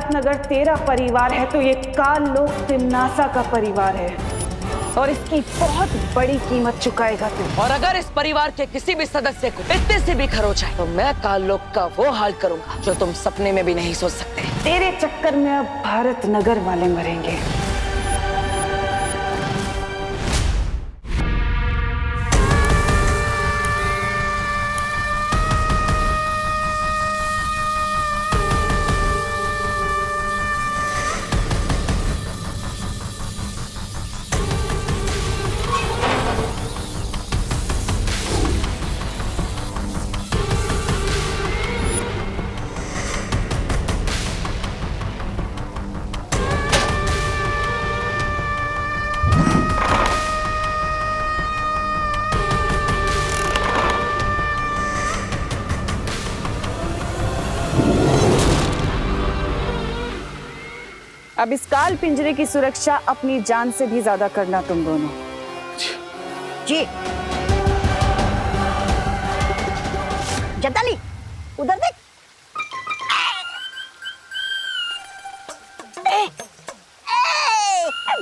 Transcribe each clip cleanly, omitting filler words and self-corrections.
भारतनगर तेरा परिवार है तो ये काल लोक तिमनासा का परिवार है और इसकी बहुत बड़ी कीमत चुकाएगा तू। और अगर इस परिवार के किसी भी सदस्य को इतने से भी खरोच है तो मैं काल लोक का वो हाल करूंगा जो तुम सपने में भी नहीं सोच सकते। तेरे चक्कर में अब भारतनगर वाले मरेंगे। अब इस काल पिंजरे की सुरक्षा अपनी जान से भी ज्यादा करना तुम दोनों। जी जब्दाली उधर देख।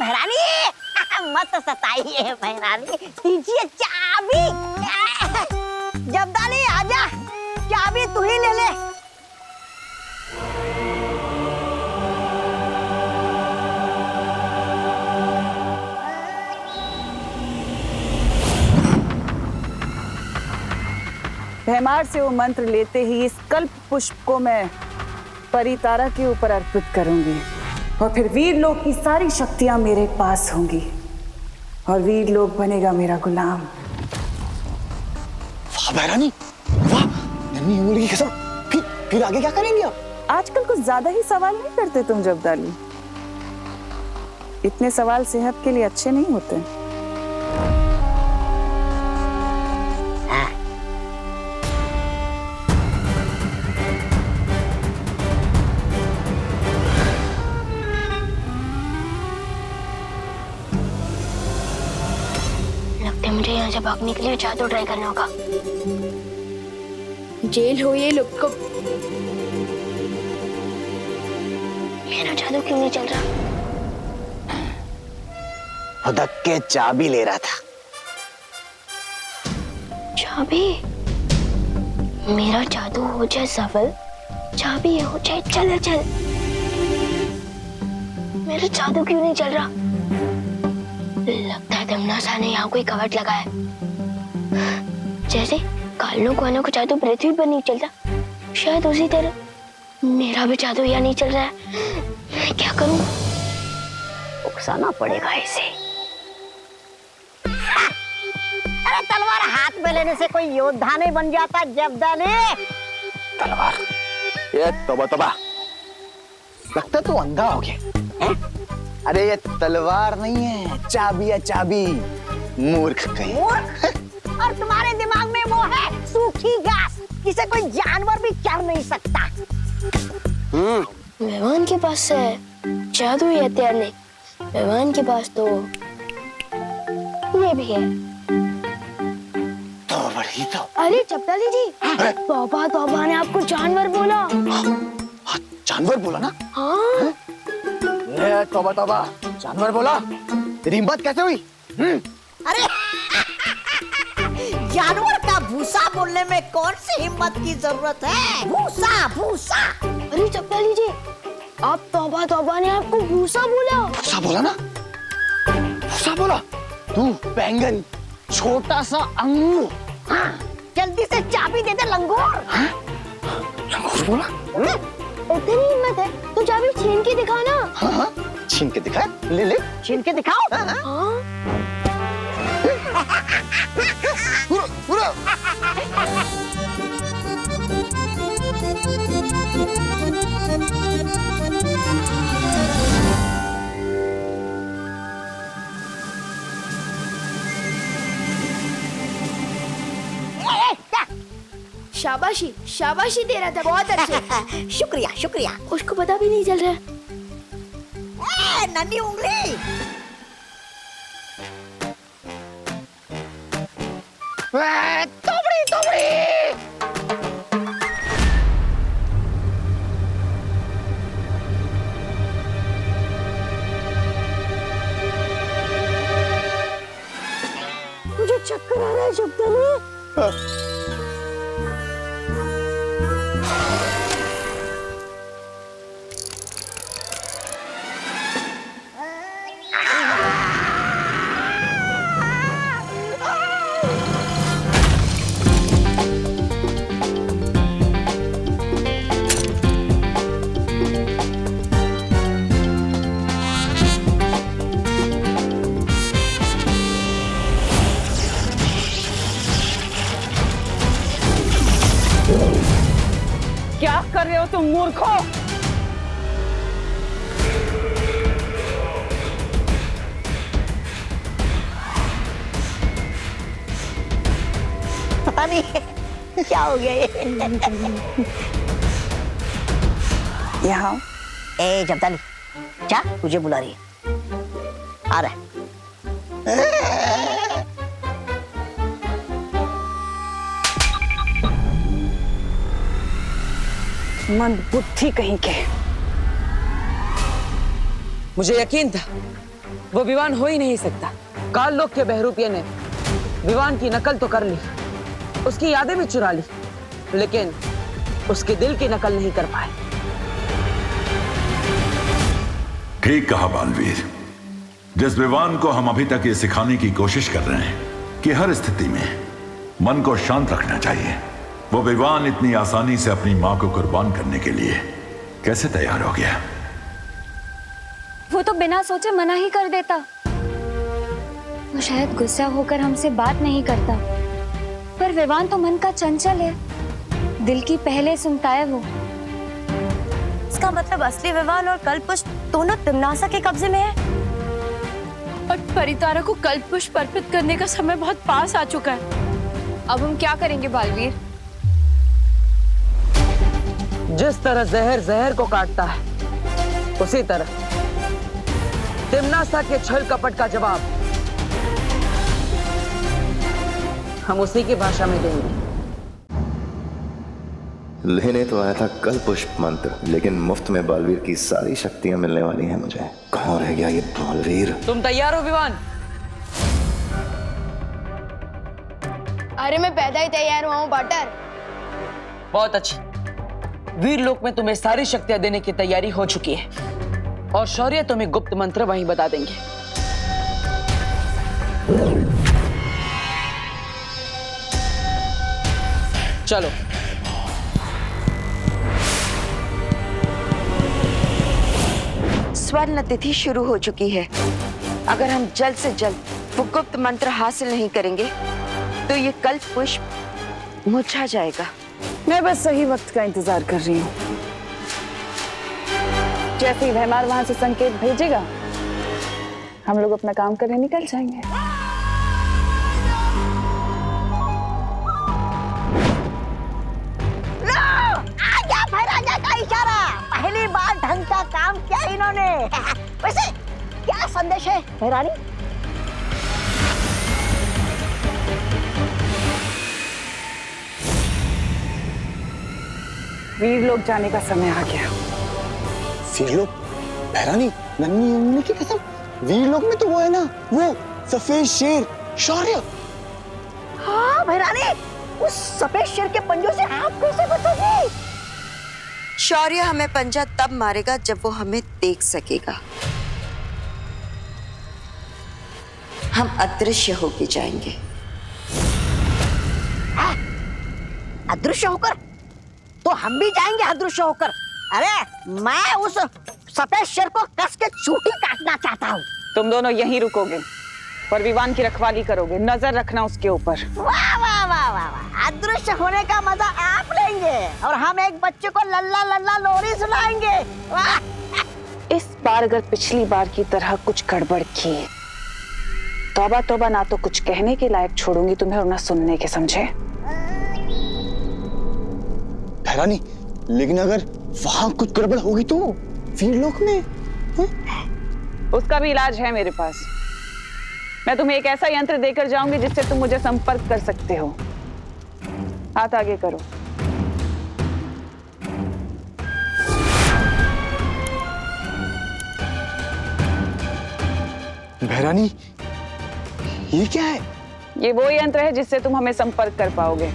महारानी मत सताइए महारानी, दीजिए चाबी। जब्दाली आजा, चाबी तू ही ले ले। भैमार से वो मंत्र लेते ही इस कल्प पुष्प को मैं परितारा के ऊपर अर्पित करूंगी और फिर वीर लोक की सारी शक्तियां मेरे पास होंगी और वीर लोक बनेगा मेरा गुलाम। वाह महारानी वाह, नन्ही उंगली की कसम। फिर आगे क्या करेंगे आप? आजकल कुछ ज्यादा ही सवाल नहीं करते तुम जब्दाली, इतने सवाल सेहत के लिए अच्छे नहीं होते। मुझे यहाँ से भागने के लिए जादू ट्राई करना होगा। जेल हो ये लोग को। मेरा जादू क्यों नहीं चल रहा? हुदक के चाबी ले रहा था। चाबी? मेरा जादू हो जाए सफल, चाबी हो जाए चल चल। मेरा जादू क्यों नहीं चल रहा? लगता है तिमनासा ने यहाँ कोई कवच लगा है। जैसे कालों को जादू पृथ्वी पर नहीं चलता, शायद उसी तरह मेरा भी जादू यहाँ नहीं चल रहा है। मैं क्या करूं? उकसाना पड़ेगा इसे। अरे तलवार हाथ में लेने से कोई योद्धा नहीं बन जाता जब्दाली। तलवार? ये तोबा लगता तू अंधा हो गया। अरे ये तलवार नहीं है, चाबी है चाबी। मूर्ख कहीं। मूर्ख? और तुम्हारे दिमाग में वो है सूखी घास, जिसे कोई जानवर भी चढ़ नहीं सकता। मेहमान के पास है जादू ही हथियार नहीं, मेहमान के पास तो ये भी है। तो बड़ी तो। अरे जब्दाली जी, तौबा तौबा ने आपको जानवर बोला। हाँ, जानवर बोला ना? हाँ। ये तौबा जानवर बोला? तेरी हिम्मत कैसे हुई? अरे जानवर का भूसा बोलने में कौन सी हिम्मत की जरूरत है? भूसा भूसा। अरे जब्दाली जी, आप तौबा ने आपको भूसा बोला। भूसा बोला ना? भूसा बोला? तू बैंगन, छोटा सा अंगूर। हाँ, जल्दी से चाबी दे दे लंगूर। लंगूर बोला? इतनी हिम्मत है तो चाबी छीन के दिखा ना। हाँ, छीन के दिखा। ले छीन के दिखाओ। हाँ। पूरा। शाबाशी दे रहा था, बहुत अच्छे। शुक्रिया शुक्रिया। उसको पता भी नहीं चल रहा। नन्ही उंगली। तोबड़ी। क्या कर रहे हो तुम मूर्खों? पता नहीं क्या हो गया ये। यहाँ ए जमताली, क्या तुझे बुला रही है? आ रहा है। मंद बुद्धि कहीं के। मुझे यकीन था वो विवान हो ही नहीं सकता। काल लोक के बहरूपिये ने विवान की नकल तो कर ली, उसकी यादें भी चुरा ली, लेकिन उसके दिल की नकल नहीं कर पाए। ठीक कहा बालवीर। जिस विवान को हम अभी तक ये सिखाने की कोशिश कर रहे हैं कि हर स्थिति में मन को शांत रखना चाहिए, वो विवान इतनी आसानी से अपनी मां को कुर्बान करने के लिए कैसे तैयार हो गया? वो तो बिना सोचे मना ही कर देता। वो शायद गुस्सा होकर हमसे बात नहीं करता, पर विवान तो मन का चंचल है, दिल की पहले सुनता है वो। इसका मतलब असली विवान और कल्पपुष्प दोनों तिम्नासा के कब्जे में है। और परितारा को कल्पपुष्प अर्पित करने का समय बहुत पास आ चुका है। अब हम क्या करेंगे बालवीर? जिस तरह जहर जहर को काटता है, उसी तरह तिम्नासा के छल कपट का जवाब हम उसी की भाषा में देंगे। लेने तो आया था कल्पपुष्प मंत्र, लेकिन मुफ्त में बालवीर की सारी शक्तियां मिलने वाली हैं मुझे। कहाँ रह गया ये बालवीर? तुम तैयार हो विवान? अरे मैं पैदा ही तैयार हुआ हूँ बटर। बहुत अच्छी। वीर लोक में तुम्हें सारी शक्तियां देने की तैयारी हो चुकी है, और शौर्य तुम्हें गुप्त मंत्र वहीं बता देंगे। चलो। स्वर्ण तिथि शुरू हो चुकी है। अगर हम जल्द से जल्द वो गुप्त मंत्र हासिल नहीं करेंगे तो ये कल्पपुष्प मुरझा जाएगा। मैं बस सही वक्त का इंतजार कर रही हूँ। जैसे ही भैमार वहां से संकेत भेजेगा, हम लोग अपना काम करने निकल जाएंगे। आजा भैराजा का इशारा। पहली बार ढंग का काम किया इन्होंने। वैसे क्या संदेश है भैरानी? वीर लोग जाने का समय आ गया। वीर लोग? भैरानी, नन्ही उम्मी की कसम, वीर लोग में तो वो है ना, वो सफेद शेर शौर्य। हाँ भैरानी, उस सफेद शेर के पंजों से आप कैसे बचोगी? शौर्य हमें पंजा तब मारेगा जब वो हमें देख सकेगा। हम अदृश्य होके जाएंगे। अदृश्य होकर? तो हम भी जाएंगे अदृश्य होकर। अरे मैं उस सफेद शेर को कस के चूटी काटना चाहता हूँ। तुम दोनों यहीं रुकोगे और विवान की रखवाली करोगे, नजर रखना उसके ऊपर। वाह वाह वाह वाह वाह, अदृश्य होने का मजा आप लेंगे और हम एक बच्चे को लल्ला लल्ला लोरी सुनाएंगे। वाह! इस बार अगर पिछली बार की तरह कुछ गड़बड़ की, तौबा तौबा, ना तो कुछ कहने के लायक छोड़ूंगी तुम्हें और ना सुनने के, समझे? भैरानी, लेकिन अगर वहां कुछ गड़बड़ होगी तो वीर लोक में? उसका भी इलाज है मेरे पास। मैं तुम्हें एक ऐसा यंत्र देकर जाऊंगी जिससे तुम मुझे संपर्क कर सकते हो। हाथ आगे करो। भैरानी, ये क्या है? ये वो यंत्र है जिससे तुम हमें संपर्क कर पाओगे,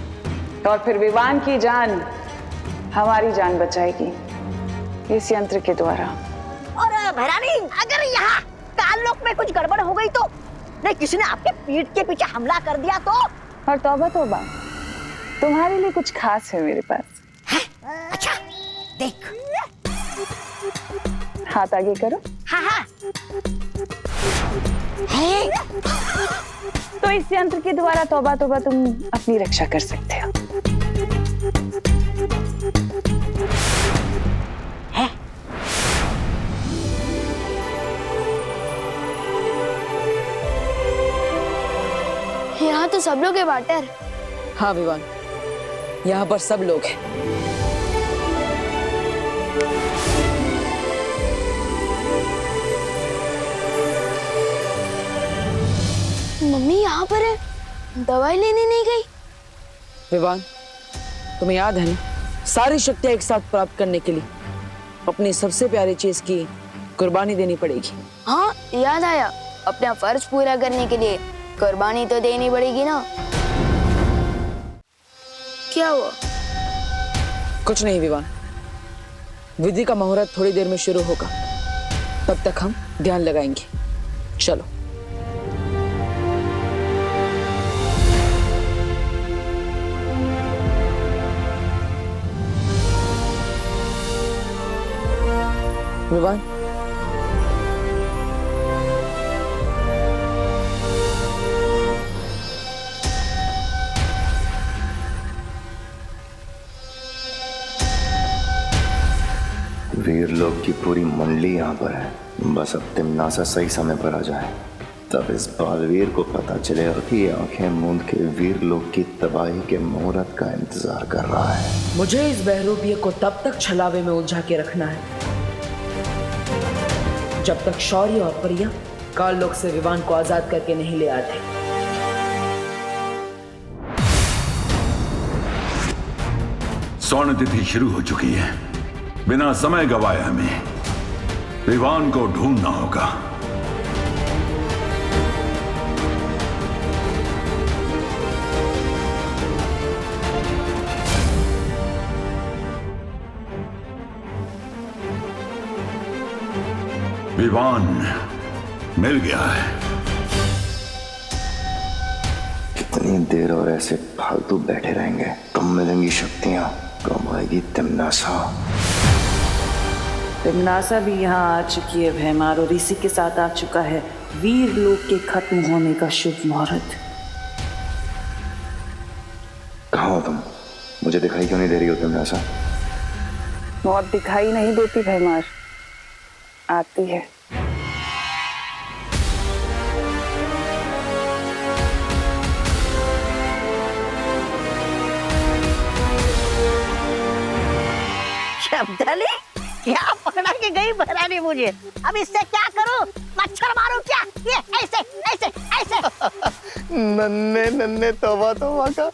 और फिर विवान की जान हमारी जान बचाएगी इस यंत्र के द्वारा। और भैरानी, अगर यहाँ काललोक में कुछ गड़बड़ हो गई तो? नहीं, किसी ने आपके पीठ के पीछे हमला कर दिया तो? और तौबा तौबा, तुम्हारे लिए कुछ खास है मेरे पास। है? अच्छा, देख। हाथ आगे करो। हाँ हाँ। है? तो इस यंत्र के द्वारा तौबा तौबा तुम अपनी रक्षा कर सकते हो। तो सब लोग है वाटर। हाँ विवान, यहाँ पर सब लोग हैं। मम्मी यहाँ पर है, दवाई लेने नहीं गई। विवान, तुम्हें याद है ना, सारी शक्तियां एक साथ प्राप्त करने के लिए अपनी सबसे प्यारी चीज की कुर्बानी देनी पड़ेगी। हाँ याद आया, अपना फर्ज पूरा करने के लिए कुर्बानी तो देनी पड़ेगी ना। क्या हुआ? कुछ नहीं विवान, विधि का मुहूर्त थोड़ी देर में शुरू होगा, तब तक हम ध्यान लगाएंगे। चलो। विवान, वीर लोग की पूरी मंडली यहाँ पर है। बस अब तिम्नासा सही समय पर आ जाए, तब इस बालवीर को पता चलेगा कि ये आंखें मूंद के वीर लोग की तबाही के मुहूर्त का इंतजार कर रहा है। मुझे इस बहरूपिये को तब तक छलावे में उलझा के रखना है जब तक शौर्य और परिया काल लोक से विवान को आजाद करके नहीं ले आते। स्वर्ण तिथि शुरू हो चुकी है। बिना समय गवाए हमें विवान को ढूंढना होगा। विवान मिल गया है। कितनी देर और ऐसे फालतू बैठे रहेंगे? कब मिलेंगी शक्तियां, कब आएगी तिम्नासा? तिम्नासा भी यहाँ आ चुकी है भैमार, और इसी के साथ आ चुका है वीर लोक के खत्म होने का शुभ मुहूर्त। कहाँ हो तुम? मुझे दिखाई क्यों नहीं दे रही हो तिम्नासा? मौत दिखाई नहीं देती भैमार, आती है। शब्दाली, क्या पकड़ा के गई बहरानी मुझे? अब इससे क्या करूं? मच्छर मारूं क्या? ये ऐसे ऐसे ऐसे। नन्हे नन्हे तौबा तौबा का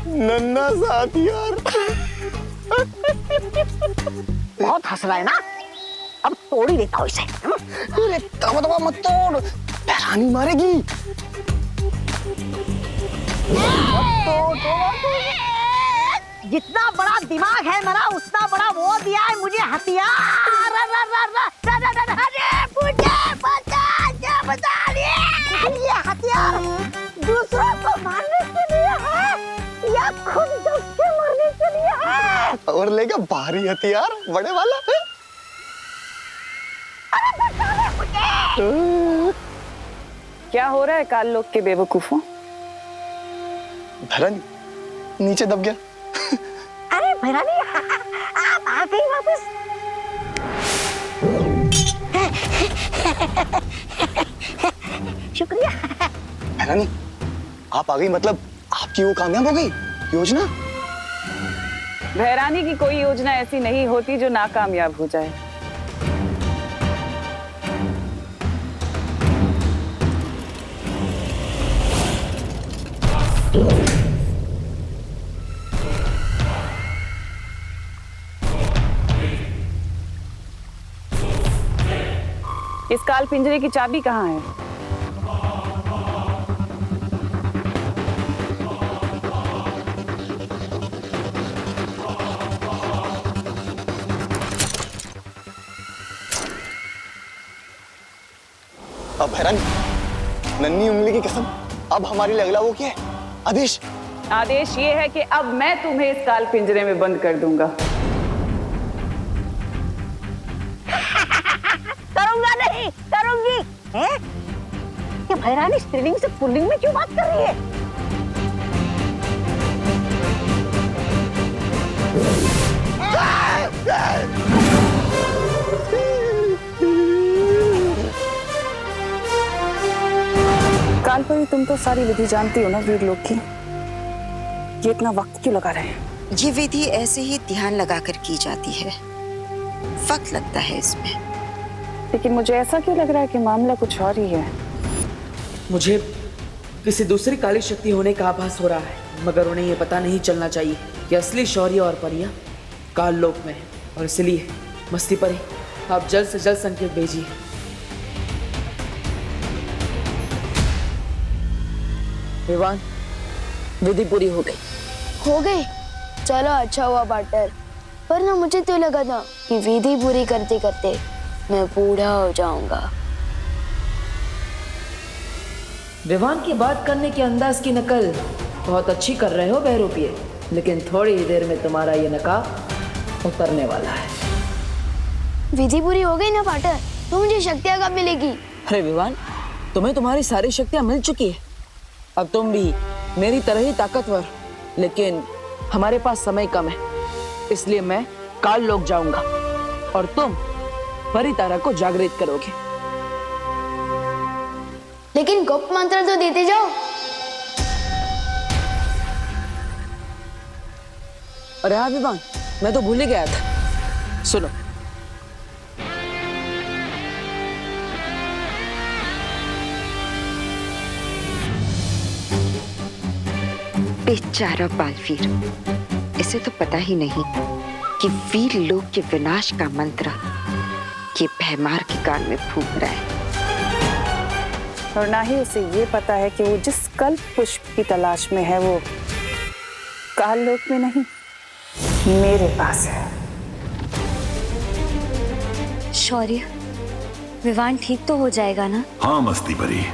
नन्हा साथ यार। बहुत हंस रहा है ना, अब तोड़ ही देता हूँ इसे। अरे तौबा तौबा मत तोड़, बहरानी मारेगी। जितना बड़ा दिमाग है मेरा, उतना बड़ा वो दिया है मुझे हथियार। ये हथियार दूसरों को मारने के लिए है या खुद डस के मरने के लिए है? और लेगा भारी हथियार बड़े वाला है। अरे बचा ले मुझे। क्या हो रहा है काल लोक के बेवकूफों? भैरानी नीचे दब गया। अरे भैरानी, आप आ गई वापस। शुक्रिया। भैरानी आप आ गई, मतलब आपकी वो कामयाब हो गई योजना? भैरानी की कोई योजना ऐसी नहीं होती जो नाकामयाब हो जाए। इस काल पिंजरे की चाबी कहाँ है? अब भैरानी, नन्ही उंगली की कसम, अब हमारी लिए अगला वो क्या है? आदेश। आदेश ये है कि अब मैं तुम्हें इस काल पिंजरे में बंद कर दूंगा। करूंगा नहीं, करूंगी। हैं? ये भैरानी स्त्रीलिंग से पुल्लिंग में क्यों बात कर रही है? काल मालपरी, तुम तो सारी विधि जानती हो ना वीर लोग की, ये इतना वक्त क्यों लगा रहे हैं? ये विधि ऐसे ही ध्यान लगाकर की जाती है, वक्त लगता है इसमें। लेकिन मुझे ऐसा क्यों लग रहा है कि मामला कुछ और ही है? मुझे किसी दूसरी काली शक्ति होने का आभास हो रहा है, मगर उन्हें ये पता नहीं चलना चाहिए कि असली शौर्य और परियां काल लोक में है। और इसलिए मस्ती परी, आप जल्द से जल्द संकेत भेजिए। विवान, विधि पूरी हो गई। हो गई? चलो अच्छा हुआ पार्टनर, पर ना मुझे तो लगा था कि विधि पूरी करते करते मैं बूढ़ा हो जाऊंगा। विवान की बात करने के अंदाज की नकल बहुत अच्छी कर रहे हो बहरूपिये, लेकिन थोड़ी ही देर में तुम्हारा ये नकाब उतरने वाला है। विधि पूरी हो गई ना पार्टनर, तो मुझे शक्तियाँ कब मिलेगी? अरे विवान, तुम्हें तुम्हारी सारी शक्तियां मिल चुकी है। अब तुम भी मेरी तरह ही ताकतवर, लेकिन हमारे पास समय कम है, इसलिए मैं काल लोक जाऊंगा और तुम परितारा को जागृत करोगे। लेकिन गुप्त मंत्र तो देते जाओ। अरे हाँ विवान, मैं तो भूल ही गया था। सुनो, बेचारा बालवीर, इसे तो पता ही नहीं कि वीर लोक के विनाश का मंत्र ये भैमार के कान में फूंक रहा है। और ना ही उसे ये पता है कि वो जिस कल्प पुष्प की तलाश में है वो काल लोक में नहीं, मेरे पास है। शौर्य, विवान ठीक तो हो जाएगा ना? हाँ मस्ती परी,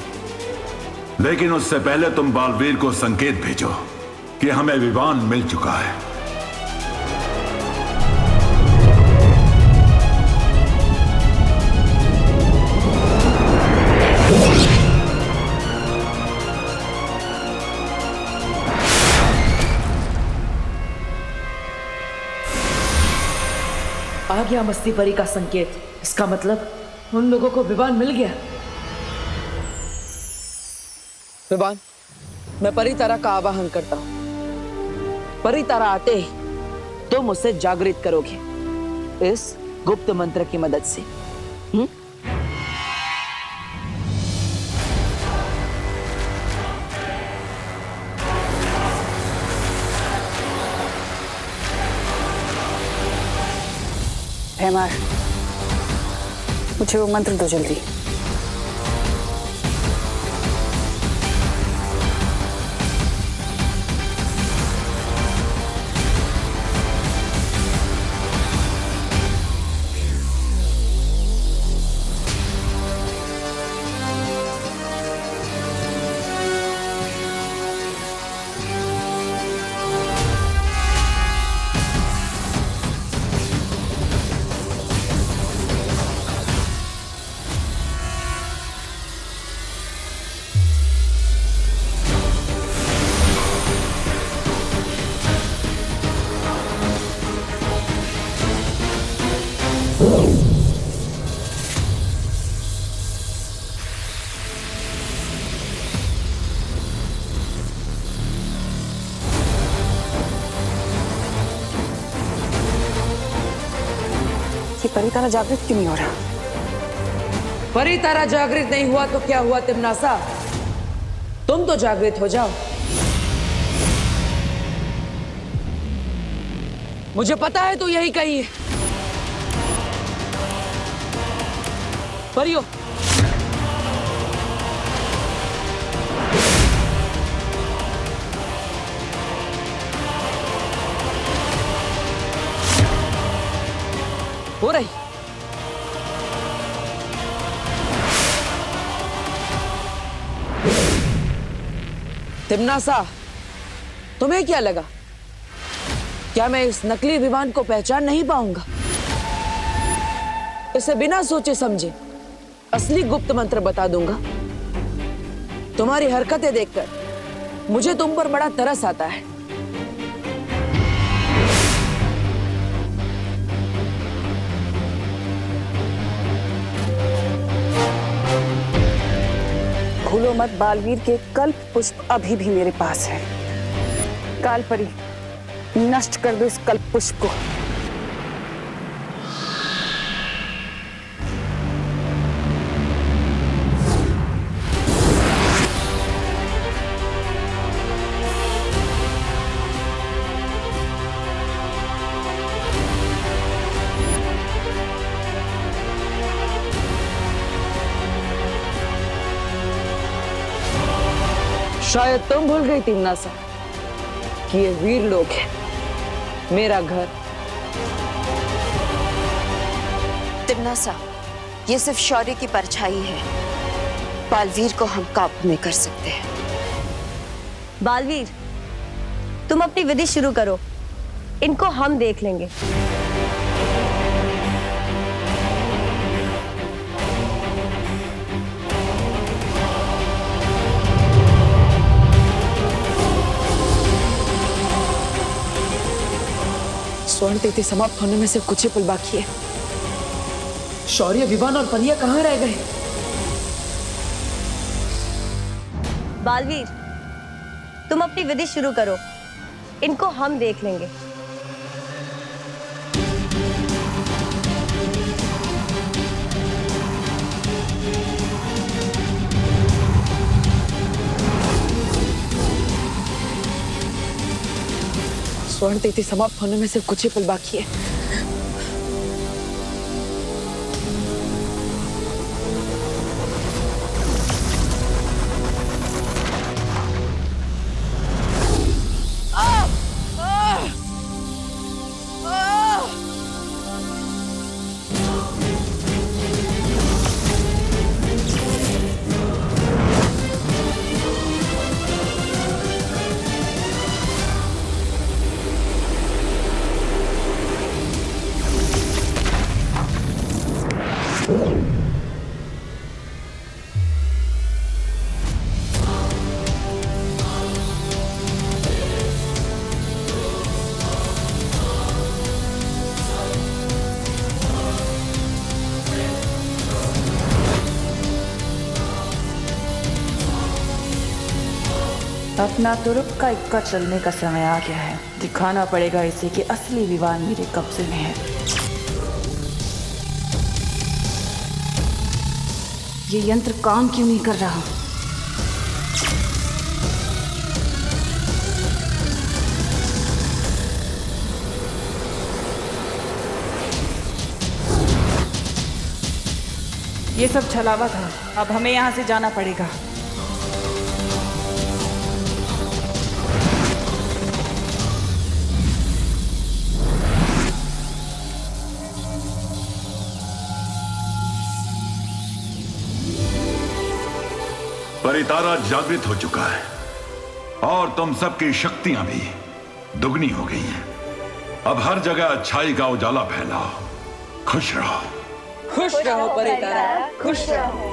लेकिन उससे पहले तुम बालवीर को संकेत भेजो कि हमें विवान मिल चुका है। आ गया मस्ती परी का संकेत। इसका मतलब उन लोगों को विवान मिल गया। विवान, मैं परितारा का आवाहन करता हूं। परितारा आते ही तुम उसे जागृत करोगे इस गुप्त मंत्र की मदद से। भैमार, मुझे वो मंत्र दो जल्दी। परितारा जागृत क्यों नहीं हो रहा? परितारा जागृत नहीं हुआ तो क्या हुआ तिमनासा, तुम तो जागृत हो जाओ। मुझे पता है तू यही कही है। परियो, हो रही। तिमनासा, तुम्हें क्या लगा, क्या मैं इस नकली विमान को पहचान नहीं पाऊंगा? इसे बिना सोचे समझे असली गुप्त मंत्र बता दूंगा। तुम्हारी हरकतें देखकर मुझे तुम पर बड़ा तरस आता है। खोलो मत, बालवीर के कल्प पुष्प अभी भी मेरे पास है। कालपरी, नष्ट कर दो इस कल्प पुष्प को। शायद तुम भूल गई तिम्नासा कि ये वीर लोग है, मेरा घर। तिम्नासा, ये सिर्फ शौर्य की परछाई है। बालवीर को हम काबू में कर सकते हैं। बालवीर, तुम अपनी विधि शुरू करो, इनको हम देख लेंगे। स्वर्ण तिथि समाप्त होने में सिर्फ कुछ ही पल बाकी है। शौर्य, विवान और पनिया कहाँ रह गए? बालवीर, तुम अपनी विधि शुरू करो, इनको हम देख लेंगे। स्वर्ण तिथि समाप्त होने में सिर्फ कुछ ही पल बाकी है। अपना तुरुप का इक्का चलने का समय आ गया है। दिखाना पड़ेगा इसे कि असली विवान मेरे कब्जे में है। ये यंत्र काम क्यों नहीं कर रहा? ये सब छलावा था, अब हमें यहाँ से जाना पड़ेगा। परितारा जागृत हो चुका है और तुम सबकी शक्तियां भी दुगनी हो गई हैं। अब हर जगह अच्छाई का उजाला फैलाओ। खुश रहो। खुश रहो परितारा, खुश रहो।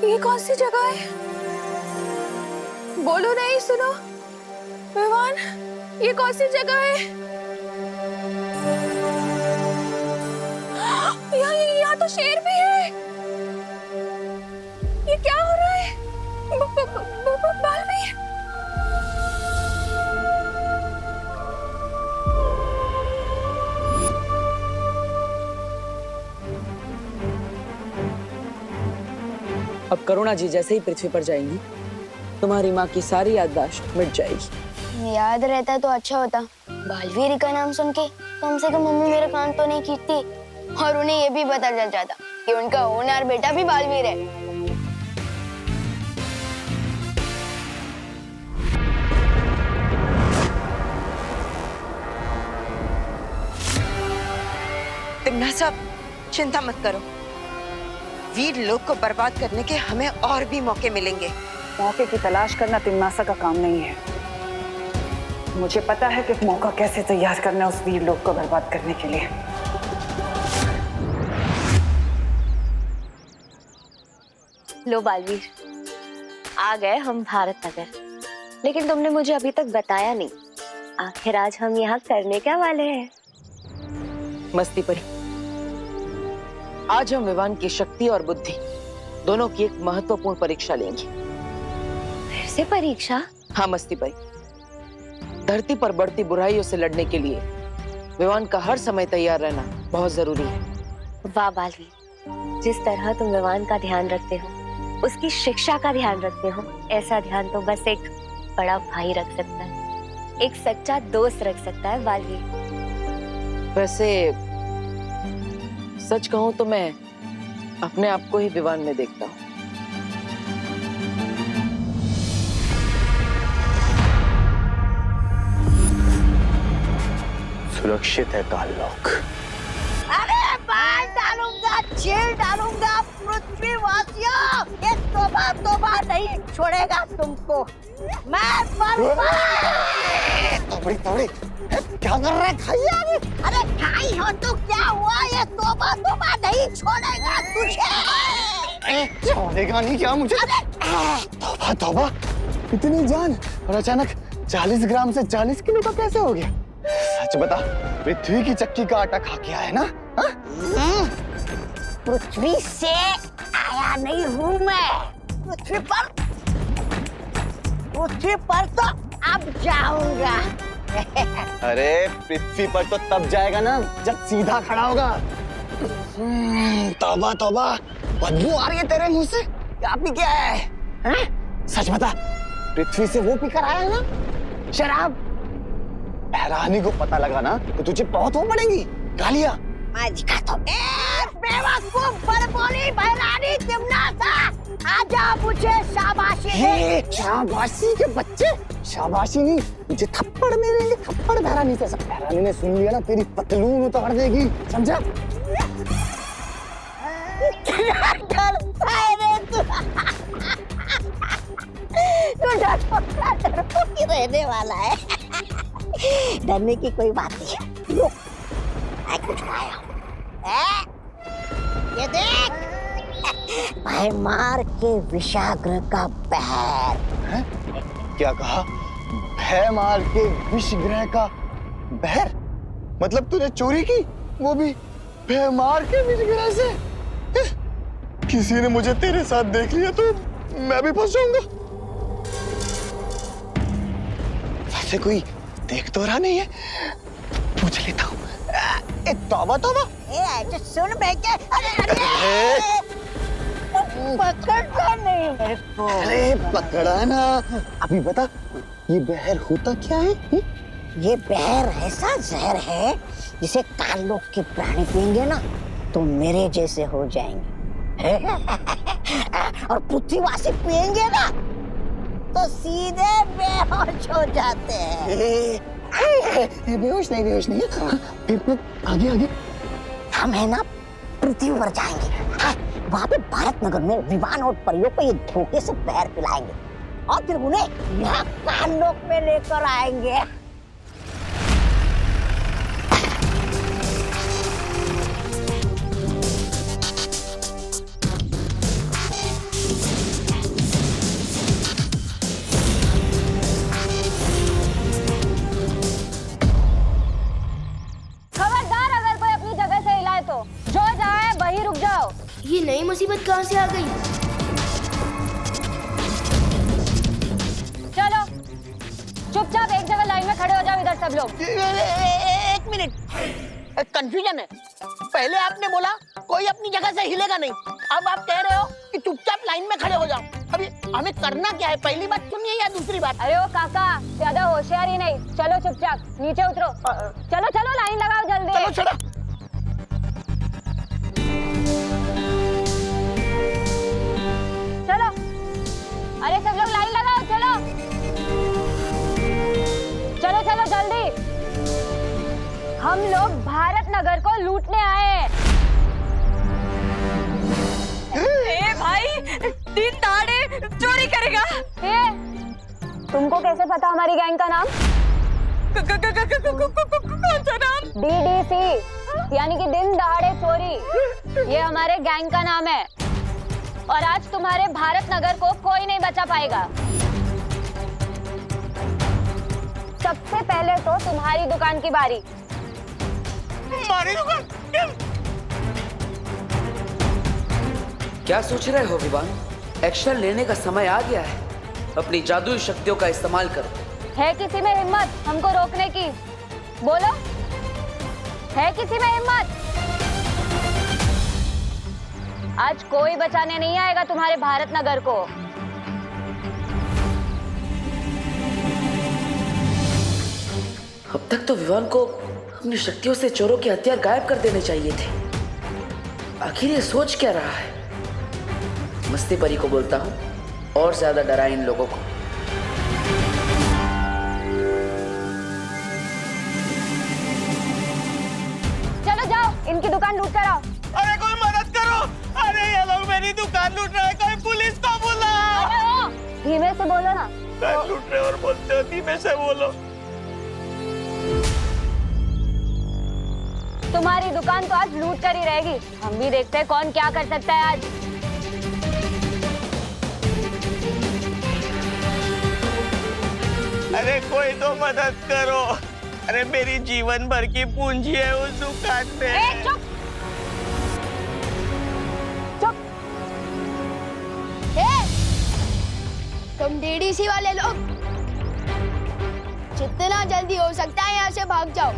ये कौन सी जगह है? बोलो नहीं, सुनो विवान, ये कौन सी जगह है? यहाँ तो शेर भी है। ये क्या हो रहा है? बालवीर, अब करुणा जी जैसे ही पृथ्वी पर जाएंगी, तुम्हारी माँ की सारी याददाश्त मिट जाएगी। याद रहता तो अच्छा होता। बालवीर का नाम सुन के कम से कम मम्मी मेरा कान तो नहीं खींचती और उन्हें ये भी पता चल जाता कि उनका होनहार बेटा भी बालवीर है। तिम्नासा, चिंता मत करो। वीर लोग को बर्बाद करने के हमें और भी मौके मिलेंगे। मौके की तलाश करना तिम्नासा का काम नहीं है। मुझे पता है कि मौका कैसे तैयार करना उस वीर लोग को बर्बाद करने के लिए। लो बालवीर, आ गए हम भारत नगर। लेकिन तुमने मुझे अभी तक बताया नहीं, आखिर आज हम यहाँ करने क्या वाले हैं? मस्ती परी, आज हम विवान की शक्ति और बुद्धि दोनों की एक महत्वपूर्ण परीक्षा लेंगे। फिर से परीक्षा? हाँ मस्ती परी, धरती पर बढ़ती बुराइयों से लड़ने के लिए विवान का हर समय तैयार रहना बहुत जरूरी है। वाह बालवीर, जिस तरह तुम विवान का ध्यान रखते हो, उसकी शिक्षा का ध्यान रखते हो, ऐसा ध्यान तो बस एक बड़ा भाई रख सकता है, एक सच्चा दोस्त रख सकता है बालवीर। वैसे सच कहूं तो मैं अपने आप को ही विवान में देखता हूँ। सुरक्षित है काललोक। अरे बाल डालूंगा, जेल डालूंगा, पृथ्वीवासियों, ये तोबा नहीं छोड़ेगा तुमको। मैं तोबड़ी क्या कर रहा है खैया? अरे खाई हो तो क्या हुआ, ये तोबा नहीं छोड़ेगा तुझे। छोड़ेगा नहीं क्या मुझे? तोबा इतनी जान, और अचानक 40 ग्राम से 40 किलो का कैसे हो गया? सच बता, पृथ्वी की चक्की का आटा खा के आया ना? पृथ्वी से आया नहीं हूँ मैं, पृथ्वी पर तो अब जाऊंगा। अरे पृथ्वी पर तो तब जाएगा ना जब सीधा खड़ा होगा। तौबा, बदबू आ रही है तेरे मुंह से। क्या पी के आया है? सच बता, पृथ्वी से वो पीकर आया है ना, शराब? बहरानी को पता लगा ना तो तुझे बहुत वो पड़ेगी गालियां। मैं दिखाता हूँ। बेवकूफ बड़बोली बहरानी तिमनासा, आजा मुझे शाबाशी दे। शाबाशी के बच्चे, शाबाशी नहीं, मुझे थप्पड़ मिलेंगे, थप्पड़ बहरानी से। बहरानी ने सुन लिया ना तेरी पतलून उतार देगी, समझा? तू डरपोक रहने वाला है। डरने की कोई बात नहीं है। रुक, मैं कुछ खाया हूँ। ये देख, भयमार के विषाग्र का बहर। क्या कहा? भयमार के विषग्रह का बहर? मतलब तूने चोरी की, वो भी भयमार के विषग्रह से? किसी ने मुझे तेरे साथ देख लिया तो मैं भी फंस जाऊंगा। वैसे कोई देख तो रहा नहीं है, पूछ लेता हूँ। तौबा, जो सुन बेटे, अरे पकड़ता नहीं मेरे को। अरे पकड़ा ना। अभी बता, ये बहर होता क्या है? ये बहर ऐसा जहर है जिसे काललोक के प्राणी पिएंगे ना तो मेरे जैसे हो जाएंगे। और पृथ्वीवासी पिएंगे ना तो सीधे बेहोश हो जाते हैं। बेहोश नहीं। फिर आगे। हम है ना पृथ्वी पर जाएंगे, वहाँ पे भारत नगर में विमान और परियों को ये धोखे से पैर पिलाएंगे और फिर उन्हें यहाँ काललोक में लेकर आएंगे। ये नई मुसीबत कहाँ से आ गई? चलो चुपचाप एक जगह लाइन में खड़े हो जाओ, इधर सब लोग। एक मिनट, कंफ्यूजन है। पहले आपने बोला कोई अपनी जगह से हिलेगा नहीं, अब आप कह रहे हो कि चुपचाप लाइन में खड़े हो जाओ। अभी हमें करना क्या है? पहली बात सुनिए या दूसरी बात? अरे ओ काका, ज्यादा होशियारी नहीं, चलो चुपचाप नीचे उतरो। चलो लाइन लगाओ जल्दी। चलो चलो। अरे सब लोग लाइन लगाओ, चलो जल्दी। हम लोग भारत नगर को लूटने आए हैं। ए भाई, दिन दहाड़े चोरी करेगा? तुमको कैसे पता हमारी गैंग का नाम? कौन सा नाम? DDC, यानी कि दिन दहाड़े चोरी। ये हमारे गैंग का नाम है और आज तुम्हारे भारत नगर को कोई नहीं बचा पाएगा। सबसे पहले तो तुम्हारी दुकान की बारी। हमारी दुकान। क्या सोच रहे हो विवान? एक्शन लेने का समय आ गया है। अपनी जादुई शक्तियों का इस्तेमाल करो। है किसी में हिम्मत हमको रोकने की? बोलो, है किसी में हिम्मत? आज कोई बचाने नहीं आएगा तुम्हारे भारत नगर को। अब तक तो विवान को अपनी शक्तियों से चोरों के हथियार गायब कर देने चाहिए थे। आखिर ये सोच क्या रहा है? मस्ती परी को बोलता हूँ और ज्यादा डराए इन लोगों को। चलो जाओ, इनकी दुकान लूट कर आओ। अरे कोई मदद करो! अरे ये लोग मेरी दुकान लूट रहे हैं, कोई पुलिस को बुलाओ! धीमे से बोलो ना। दुकान लूट रहे और बोलते हो धीमे से बोलो। तुम्हारी दुकान तो आज लूट कर ही रहेगी। हम भी देखते हैं कौन क्या कर सकता है आज। अरे कोई तो मदद करो! अरे मेरी जीवन भर की पूंजी है उस दुकान में। चुप चुप। तुम डीडीसी वाले लोग जितना जल्दी हो सकता है यहाँ से भाग जाओ,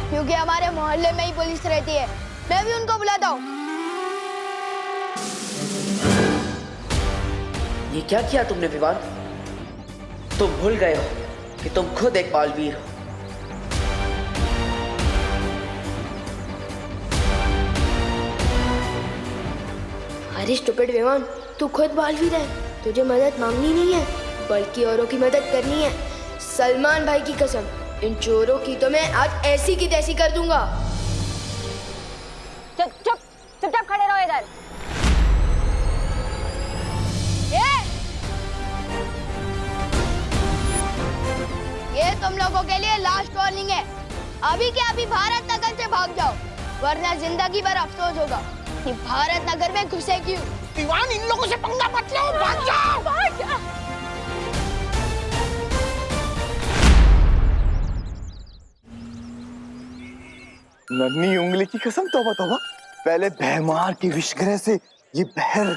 क्योंकि हमारे मोहल्ले में ही पुलिस रहती है। मैं भी उनको बुलाता हूँ। ये क्या किया तुमने विवान? तुम भूल गए हो कि तुम खुद एक बालवीर हो। अरे स्टूपिड विमान, तू खुद बालवीर है। तुझे मदद मांगनी नहीं है, बल्कि औरों की मदद करनी है। सलमान भाई की कसम, इन चोरों की तो मैं आज ऐसी की तैसी कर दूंगा। चुप चुप चुपचाप खड़े रहो इधर। ये तुम लोगों के लिए लास्ट वार्निंग है। अभी के अभी भारत नगर से भाग जाओ, वरना जिंदगी भर अफसोस होगा कि भारत नगर में घुसे क्यों। दीवान, इन लोगों से पंगा मत लो, भाग जाओ! भाग जाओ। नन्ही उंगली की कसम, तौबा तौबा। पहले भैमार की विषग्रह से ये बहर,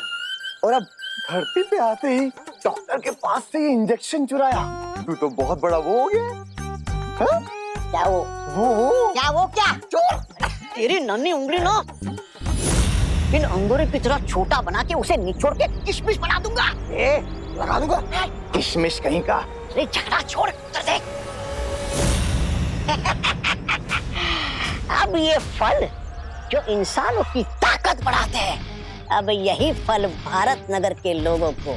और अब धरती पे आते ही डॉक्टर के पास से ये इंजेक्शन चुराया। तू तो बहुत बड़ा वो हो गया। हाँ? क्या वो? क्या चोर? तेरी नन्ही उंगली ना इन अंगूरों की तरह छोटा बना के उसे निचोड़ के किशमिश बना दूंगा। लगा दूंगा किशमिश कहीं का। अरे झगड़ा छोड़, उधर देख। अब ये फल जो इंसानों की ताकत बढ़ाते हैं, अब यही फल भारत नगर के लोगों को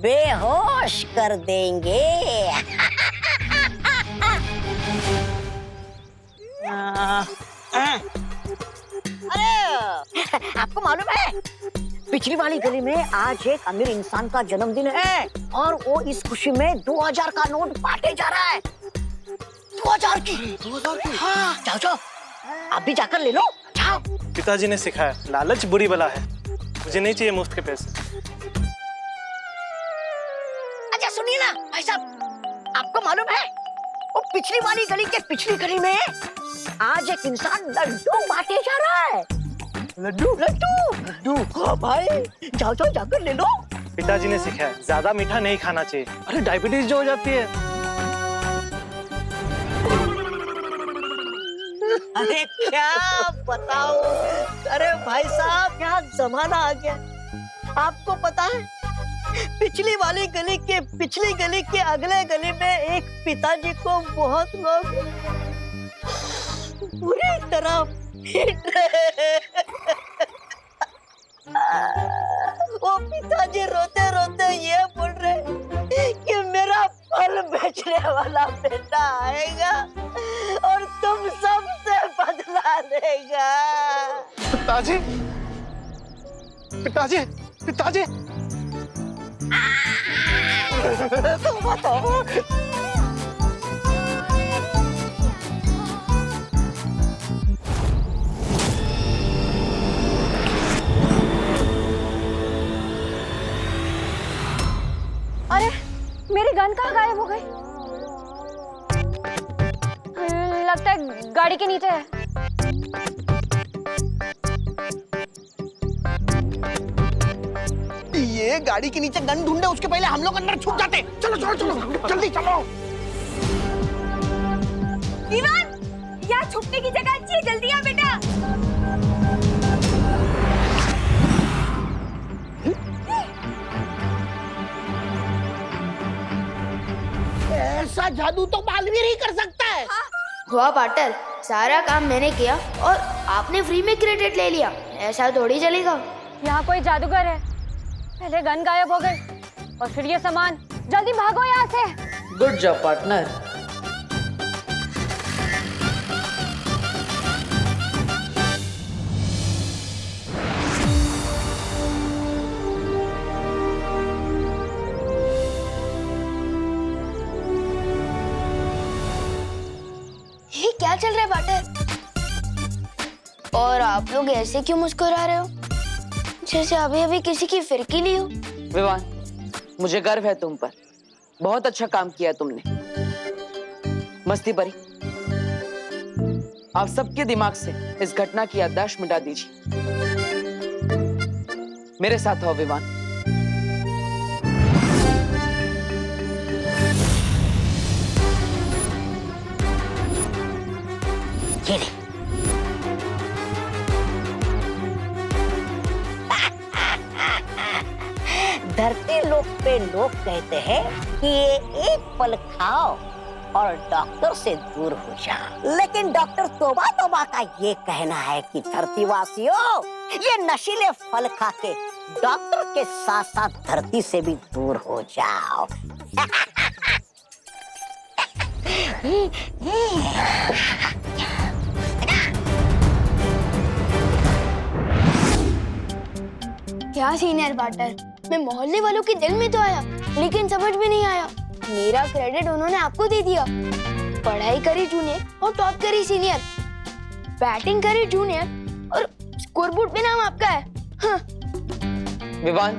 बेहोश कर देंगे। अरे आपको मालूम है, पिछली वाली गली में आज एक अमीर इंसान का जन्मदिन है और वो इस खुशी में 2000 का नोट बांटे जा रहा है। 2000 की? हाँ, जाओ जाओ, आप भी जाकर ले लो, जाओ। पिताजी ने सिखाया, लालच बुरी बला है। मुझे नहीं चाहिए मुफ्त के पैसे। अच्छा सुनिए ना भाई साहब, आपको मालूम है वो पिछली वाली गली के पिछली गली में आज एक इंसान लड्डू बांटे जा रहा है। लड्डू लड्डू लड्डू? हाँ भाई, जाओ जाओ जाकर ले लो। पिताजी ने सिखाया, ज्यादा मीठा नहीं खाना चाहिए। अरे डायबिटीज जो हो जाती है। अरे क्या बताओ, अरे भाई साहब क्या जमाना आ गया। आपको पता है, पिछली वाली गली के पिछली गली के अगले गली में एक पिताजी को बहुत लोग पूरी तरह पीट रहे हैं। वो पिताजी रोते रोते ये बोल रहे कि मेरा फल बेचने वाला बेटा आएगा और तुम सबसे बदला लेगा। पिताजी, पिताजी, पिताजी। तुम बताओ। अरे मेरी गन कहाँ गायब हो गई? लगता है गाड़ी के नीचे है। ये गाड़ी के नीचे गन ढूंढे उसके पहले हम लोग अंदर छुप जाते। चलो चलो चलो जल्दी चलो। विवान, यहाँ छुपने की जगह अच्छी है, जल्दी आ बेटा। ऐसा जादू तो बालवीर ही कर सकता है। हुआ पार्टनर, सारा काम मैंने किया और आपने फ्री में क्रेडिट ले लिया, ऐसा थोड़ी चलेगा। यहाँ कोई जादूगर है, पहले गन गायब हो गई और फिर ये सामान। जल्दी भागो यहाँ से। Good job partner. ये क्या चल रहा है पार्टनर? और आप लोग ऐसे क्यों मुस्कुरा रहे हो, जैसे अभी अभी किसी की फिरकी ली हो? विवान, मुझे गर्व है तुम पर। बहुत अच्छा काम किया तुमने। मस्ती परी, आप सबके दिमाग से इस घटना की याददाश्त मिटा दीजिए। मेरे साथ आओ विवान। धरती लोक पे लोग कहते हैं कि ये एक पल खाओ और डॉक्टर से दूर हो जाओ, लेकिन डॉक्टर तोबा तोबा का ये कहना है कि धरतीवासियों, ये नशीले फल खा के डॉक्टर के साथ साथ धरती से भी दूर हो जाओ। क्या सीनियर पार्टनर, मैं मोहल्ले वालों के दिल में तो आया, लेकिन समझ में नहीं आया। मेरा क्रेडिट उन्होंने आपको दे दिया। पढ़ाई करी जूनियर और टॉप करी सीनियर, बैटिंग करी जूनियर और स्कोरबोर्ड पे नाम आपका है। हाँ। विवान,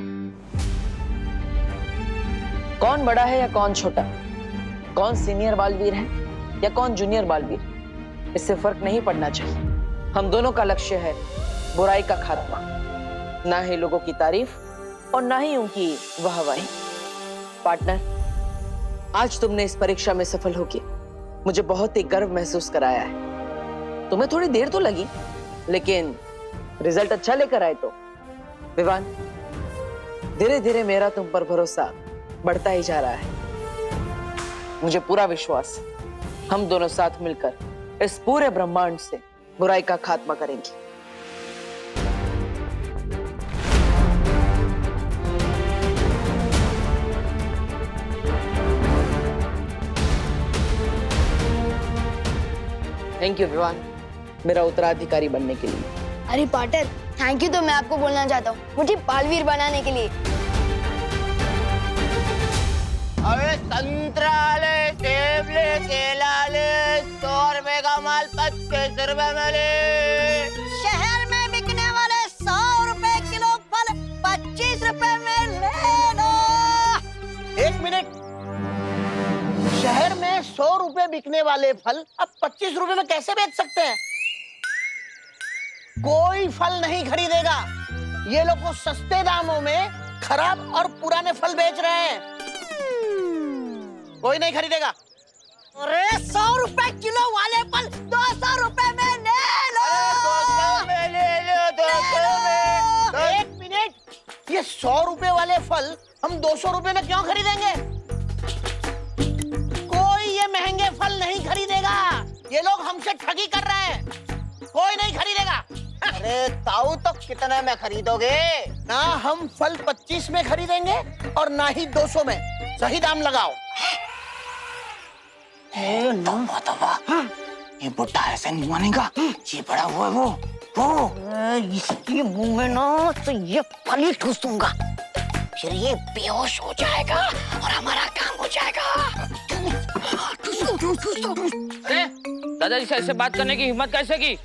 कौन बड़ा है या कौन छोटा, कौन सीनियर बालवीर है या कौन जूनियर बालवीर, इससे फर्क नहीं पड़ना चाहिए। हम दोनों का लक्ष्य है बुराई का खात्मा, ना ही लोगों की तारीफ और ना ही उनकी वाहवाही। पार्टनर, आज तुमने इस परीक्षा में सफल होके मुझे बहुत ही गर्व महसूस कराया है। तुम्हें थोड़ी देर तो लगी, लेकिन रिजल्ट अच्छा लेकर आए तो। विवान, धीरे धीरे मेरा तुम पर भरोसा बढ़ता ही जा रहा है। मुझे पूरा विश्वास है हम दोनों साथ मिलकर इस पूरे ब्रह्मांड से बुराई का खात्मा करेंगे। थैंक यू विवान, मेरा उत्तराधिकारी बनने के लिए। अरे पार्टनर, थैंक यू तो मैं आपको बोलना चाहता हूँ, मुझे बालवीर बनाने के लिए। अरे संतरा ले, सेब ले, केला ले, 100 रुपए का माल 25 रुपए में ले। शहर में बिकने वाले 100 रुपए किलो फल 25 रुपए में ले लो। एक मिनट, शहर में 100 रुपए बिकने वाले फल अब 25 रुपए में कैसे बेच सकते हैं? कोई फल नहीं खरीदेगा। ये लोग को सस्ते दामों में खराब और पुराने फल बेच रहे हैं। कोई नहीं खरीदेगा। अरे 100 रुपए किलो वाले फल 200 रुपए में ले लो। 200 में ले लो, 200 में। एक मिनट, ये 100 रुपए वाले फल हम 200 रुपए में क्यों खरीदेंगे? कोई ये महंगे फल नहीं खरीदेगा। ये लोग हमसे ठगी कर रहे हैं। कोई नहीं खरीदेगा। अरे ताऊ, तो कितने में खरीदोगे? ना हम फल 25 में खरीदेंगे और ना ही 200 में। सही दाम लगाओ। ये बुढ़ा ऐसे नहीं मानेगा। ये बड़ा हुआ है वो इसके मुंह में ना तो ये फल ही ठूस दूंगा, फिर ये बेहोश हो जाएगा और हमारा काम हो जाएगा। अरे दादाजी से ऐसे बात करने की हिम्मत कैसे की?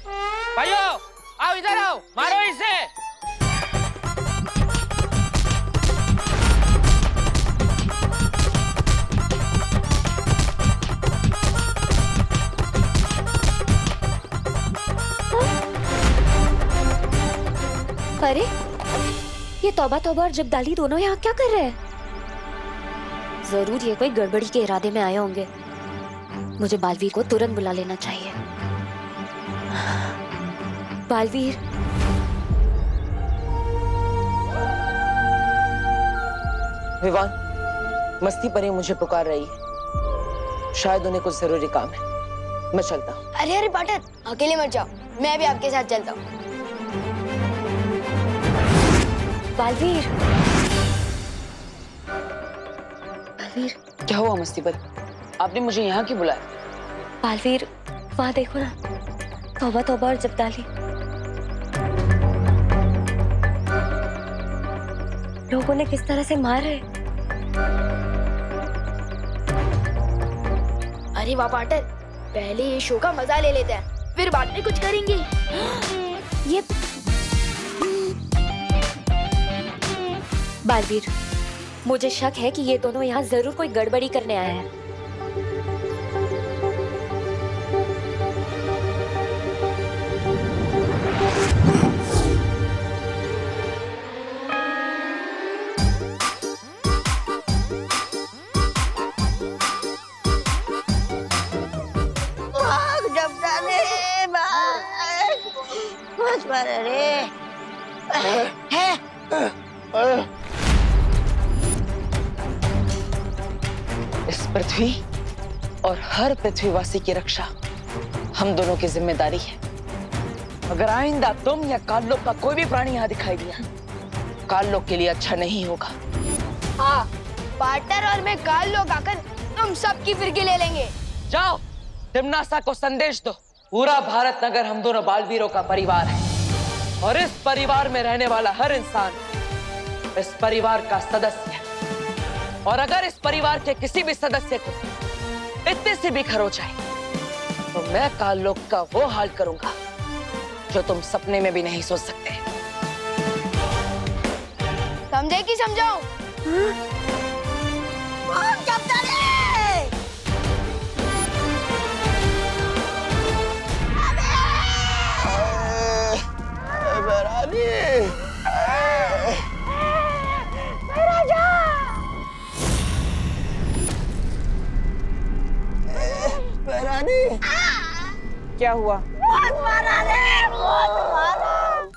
भाइयों, आओ इधर आओ, मारो इसे। तौबा तौबा और जब्दाली दोनों यहाँ क्या कर रहे हैं? जरूर ये कोई गड़बड़ी के इरादे में आए होंगे। मुझे बालवीर को तुरंत बुला लेना चाहिए। बालवीर, विवान, मस्ती परी मुझे पुकार रही है। शायद उन्हें कुछ जरूरी काम है। मैं चलता हूँ। अरे अरे पार्टनर, अकेले मत जाओ, मैं भी आपके साथ चलता हूँ। बालवीर, बालवीर, क्या हुआ मस्ती परी? आपने मुझे यहाँ क्यों बुलाया? बालवीर, वहां देखो ना, तौबा तौबा और जब्दाली। लोगों ने किस तरह से मार रहे। अरे वाह पार्टनर, पहले ये शो का मजा ले लेते हैं, फिर बाद में कुछ करेंगे। ये बालवीर, मुझे शक है कि ये दोनों यहाँ जरूर कोई गड़बड़ी करने आए हैं। इस पृथ्वी और हर पृथ्वीवासी की रक्षा हम दोनों की जिम्मेदारी है। अगर आइंदा तुम या काललोक का कोई भी प्राणी यहाँ दिखाई दिया, काललोक के लिए अच्छा नहीं होगा। हाँ, पार्टनर और मैं काललोक आकर तुम सबकी फिरकी ले लेंगे। जाओ, तिम्नासा को संदेश दो। पूरा भारत नगर हम दोनों बालवीरों का परिवार है और इस परिवार में रहने वाला हर इंसान इस परिवार का सदस्य है। और अगर इस परिवार के किसी भी सदस्य को इतने से भी खरोच जाए तो मैं काललोक का वो हाल करूंगा जो तुम सपने में भी नहीं सोच सकते। समझे कि समझाओ? क्या हुआ? बहुत मारा रे, बहुत मारा।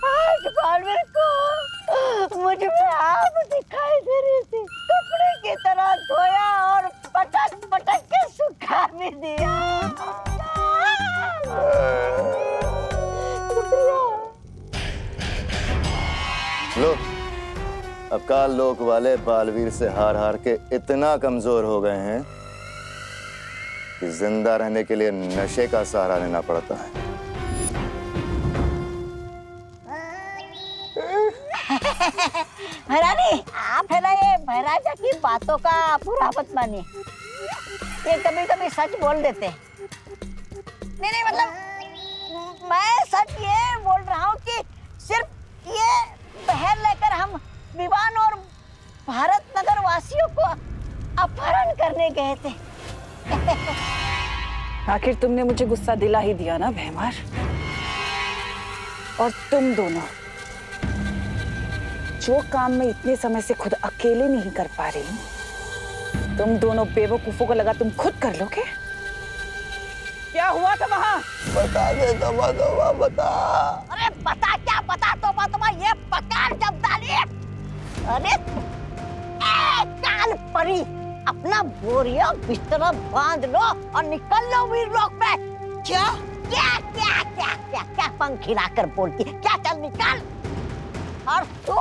आज बालवीर को मुझ में आग दिखाई दे रही थी, कपड़े की तरह धोया और पटक पटक के सुखा भी दिया। लो, अब काललोक वाले बालवीर से हार हार के इतना कमजोर हो गए हैं कि जिंदा रहने के लिए नशे का सहारा लेना पड़ता है। महारानी, आप है ना ये महाराजा की बातों का पूरा मत मानिए। ये कभी कभी सच बोल देते हैं। नहीं मतलब मैं सच ये बोल रहा हूँ कि सिर्फ ये पहल लेकर हम विवान और भारत नगर वासियों को अपहरण करने गए थे। आखिर तुमने मुझे गुस्सा दिला ही दिया ना भैमार। और तुम दोनों जो काम मैं इतने समय से खुद अकेले नहीं कर पा रही हूँ, तुम दोनों बेवकूफों को लगा तुम खुद कर लोगे। क्या हुआ था वहाँ? बता दे तोबा तोबा, बता। अरे बता क्या बता, तोबा तोबा ये पकार जब्दाली। अरे काल परी, अपना बोरिया बिस्तर बांध लो और निकल लो वीरलोक पे। क्या क्या क्या क्या क्या क्या पंख हिलाकर बोलती है? क्या, चल निकल। और तू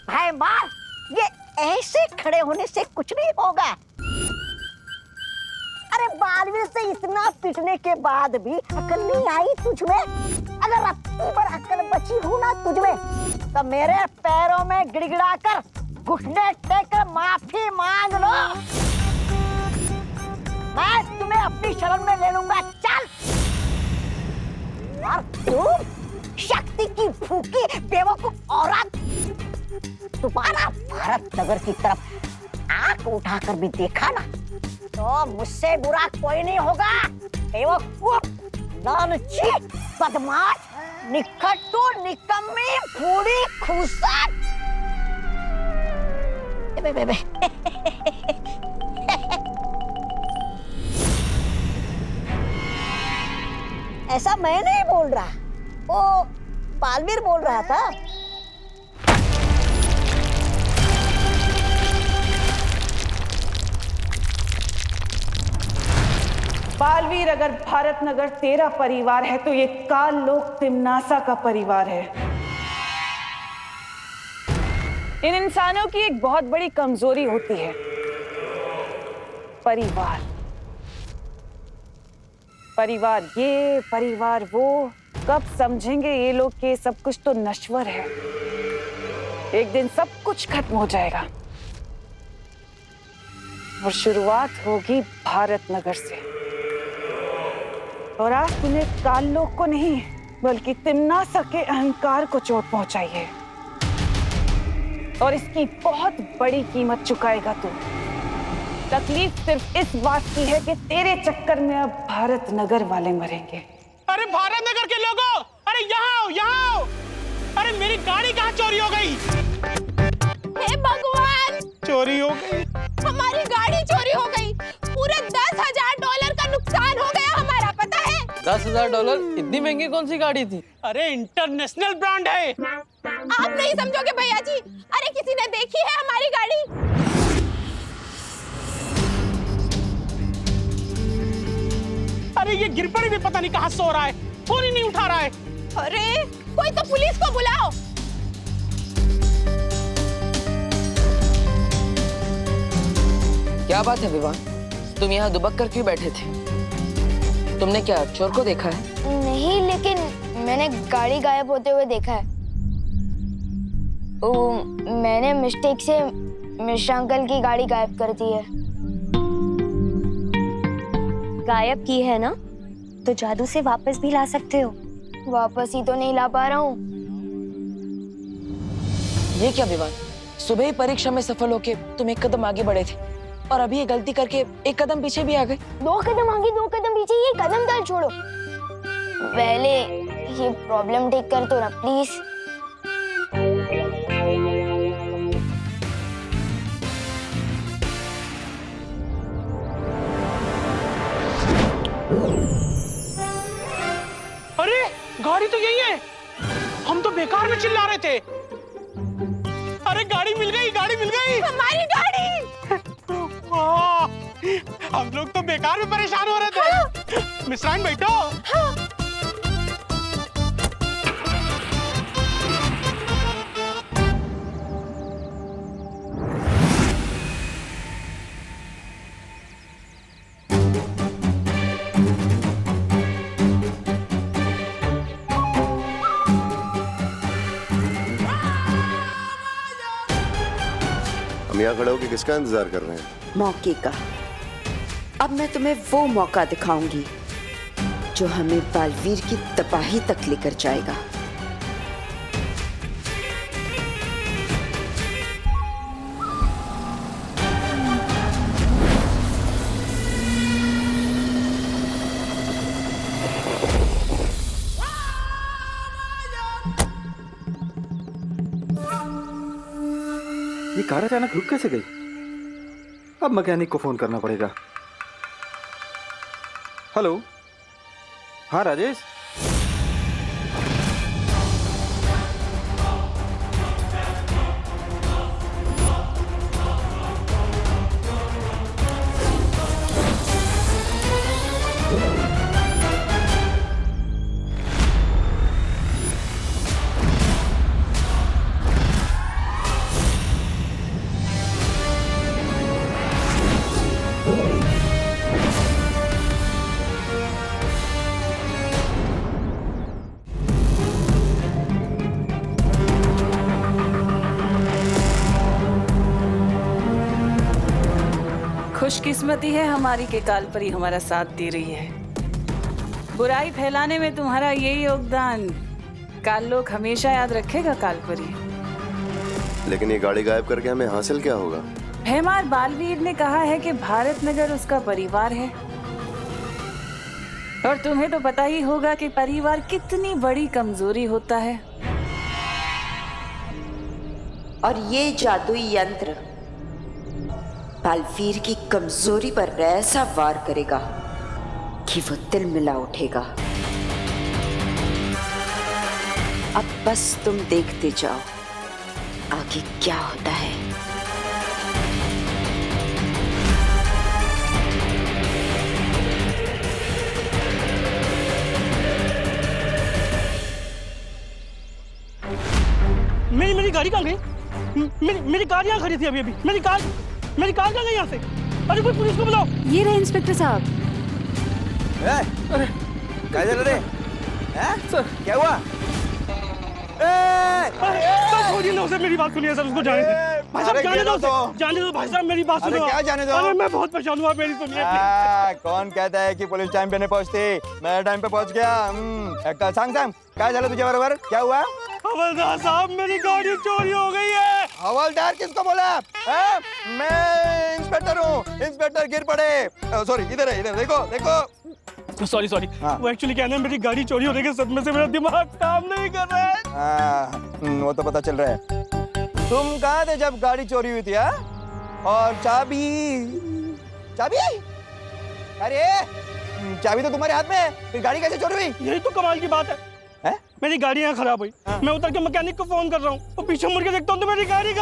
भैमार, ये ऐसे खड़े होने से कुछ नहीं होगा। अरे बालवीर से इतना पिटने के बाद भी अकल नहीं आई तुझमें? अगर रत्ती पर अकल बची हो ना तुझमें तो मेरे पैरों में गिड़गिड़ा कर घुटने टेककर माफी मांग लो। मैं तुम्हें अपनी शरण में ले लूंगा। चल। और तू शक्ति की भूखी बेवकूफ औरत, तुम्हारा भारत नगर की तरफ आंख उठाकर भी देखा ना तो मुझसे बुरा कोई नहीं होगा। बेवकूफ, लालची, बदमाश, निखट्टू निकम्मी फूडी खूसट। ऐसा मैं नहीं बोल रहा, वो बालवीर बोल रहा था। बालवीर, अगर भारत नगर तेरा परिवार है तो ये काल लोक तिम्नासा का परिवार है। इन इंसानों की एक बहुत बड़ी कमजोरी होती है, परिवार। परिवार ये, परिवार वो, कब समझेंगे ये लोग कि सब कुछ तो नश्वर है। एक दिन सब कुछ खत्म हो जाएगा और शुरुआत होगी भारत नगर से। और आज तूने काल लोक को नहीं बल्कि तिम्नासा के अहंकार को चोट पहुंचाई है और इसकी बहुत बड़ी कीमत चुकाएगा तू। तकलीफ सिर्फ इस बात की है कि तेरे चक्कर में अब भारत नगर वाले मरेंगे। अरे भारत नगर के लोगों, अरे यहाँ आओ, यहाँ आओ। अरे मेरी गाड़ी कहाँ चोरी हो गई? हे भगवान, चोरी हो गई, हमारी गाड़ी चोरी हो गई। पूरे $10,000 का नुकसान हो गया हमारा, पता है? $10,000? इतनी महंगी कौन सी गाड़ी थी? अरे इंटरनेशनल ब्रांड है। आप नहीं समझोगे भैया जी। अरे किसी ने देखी है हमारी गाड़ी? अरे ये गिरपड़ी भी पता नहीं कहाँ सो रहा है, फोन ही नहीं उठा रहा है। अरे कोई तो पुलिस को बुलाओ। क्या बात है विवान, तुम यहाँ दुबक कर क्यों बैठे थे? तुमने क्या चोर को देखा है? नहीं, लेकिन मैंने गाड़ी गायब होते हुए देखा है। मैंने मिस्टेक से मिश्रा अंकल की गाड़ी गायब कर दी है। गायब की है ना, तो जादू से वापस भी ला सकते हो। वापस ही तो नहीं ला पा रहा हूँ। ये क्या विवान, सुबह ही परीक्षा में सफल होके तुम एक कदम आगे बढ़े थे और अभी ये गलती करके एक कदम पीछे भी आ गए। 2 कदम आगे 2 कदम पीछे, ये कदम दल छोड़ो। पहले ये प्रॉब्लम ठीक कर दो ना प्लीज। अरे गाड़ी तो यही है, हम तो बेकार में चिल्ला रहे थे। अरे गाड़ी मिल गई, गाड़ी मिल गई, हमारी गाड़ी। हम लोग तो बेकार में परेशान हो रहे थे। मिश्राइन बैठो। हम यहाँ खड़े होकर किसका इंतजार कर रहे हैं? मौके का। अब मैं तुम्हें वो मौका दिखाऊंगी जो हमें बालवीर की तबाही तक लेकर जाएगा। ये कार अचानक रुक कैसे गई? अब मैकेनिक को फोन करना पड़ेगा। हेलो, हाँ राजेश। खुशकिस्मती है हमारी के कालपरी हमारा साथ दे रही है। बुराई फैलाने में तुम्हारा यही योगदान काल लोग हमेशा याद रखेगा कालपरी। लेकिन ये गाड़ी गायब करके हमें हासिल क्या होगा? भैमार बालवीर ने कहा है कि भारत नगर उसका परिवार है और तुम्हें तो पता ही होगा कि परिवार कितनी बड़ी कमजोरी होता है। और ये जादुई यंत्र बालवीर की कमजोरी पर ऐसा वार करेगा कि वो दिल मिला उठेगा। अब बस तुम देखते जाओ आगे क्या होता है। मेरी गाड़ी कहाँ गई? मेरी कार यहाँ खड़ी थी अभी अभी। मेरी कार कहाँ गई यहाँ से? अरे कोई पुलिस को बुलाओ। ये रहे इंस्पेक्टर साहब। अरे क्या चल रहे हैं? सर क्या हुआ? सर छोड़िए ना उसे, मेरी बात सुनिए सर, उसको जाने दो। भाई साहब जाने दो उसे, जाने दो भाई साहब, मेरी बात सुनो। क्या जाने दो? अरे मैं बहुत परेशान हुआ, मेरी सुनिए। कौन कहता है कि पुलिस टाइम पे नहीं पहुंचती? मैं टाइम पे पहुंच गया। सांग क्या चला तुझे बराबर? क्या हुआ? हवलदार साहब मेरी गाड़ी चोरी हो गई है। हवलदार किसको बोला? मैं इंस्पेक्टर हूँ। इंस्पेक्टर गिर पड़े। सॉरी, इधर है, इधर देखो। सॉरी वो एक्चुअली क्या है ना, मेरी गाड़ी चोरी होने के सदमे से मेरा दिमाग काम नहीं कर रहा है। वो तो पता चल रहा है। तुम कहाँ थे जब गाड़ी चोरी हुई थी? और चाबी? अरे चाबी तो तुम्हारे हाथ में है, फिर गाड़ी कैसे चोरी हुई? यही तो कमाल की बात है। मेरी गाड़ी यहाँ खराब हुई। मैं उतर के मैकेनिक को फोन कर रहा हूँ, वो पीछे मुड़ के देखता हूँ तो मेरी गाड़ी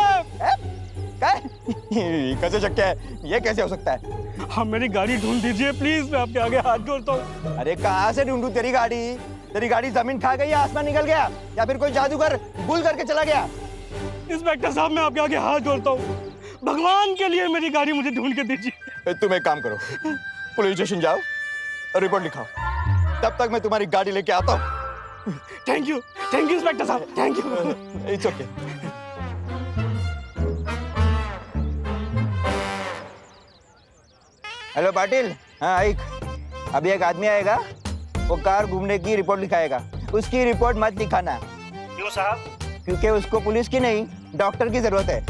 कैसे शक्य है? ये कैसे हो सकता है? हाँ मेरी गाड़ी ढूंढ दीजिए प्लीज, मैं आपके आगे हाथ जोड़ता हूँ। अरे कहाँ से ढूंढूं तेरी गाड़ी? तेरी गाड़ी जमीन खा गई या आसमान निकल गया या फिर कोई जादूगर गुल करके चला गया? इंस्पेक्टर साहब मैं आपके आगे हाथ जोड़ता हूँ, भगवान के लिए मेरी गाड़ी मुझे ढूंढ के दीजिए। तुम एक काम करो, पुलिस स्टेशन जाओ और रिपोर्ट लिखाओ, तब तक मैं तुम्हारी गाड़ी लेके आता हूँ। थैंक यू इंस्पेक्टर साहब, thank you. It's okay. Hello Patil. हाँ एक अभी एक आदमी आएगा, वो कार घूमने की रिपोर्ट लिखाएगा। उसकी रिपोर्ट मत लिखाना। क्यों साहब? क्योंकि उसको पुलिस की नहीं डॉक्टर की जरूरत है।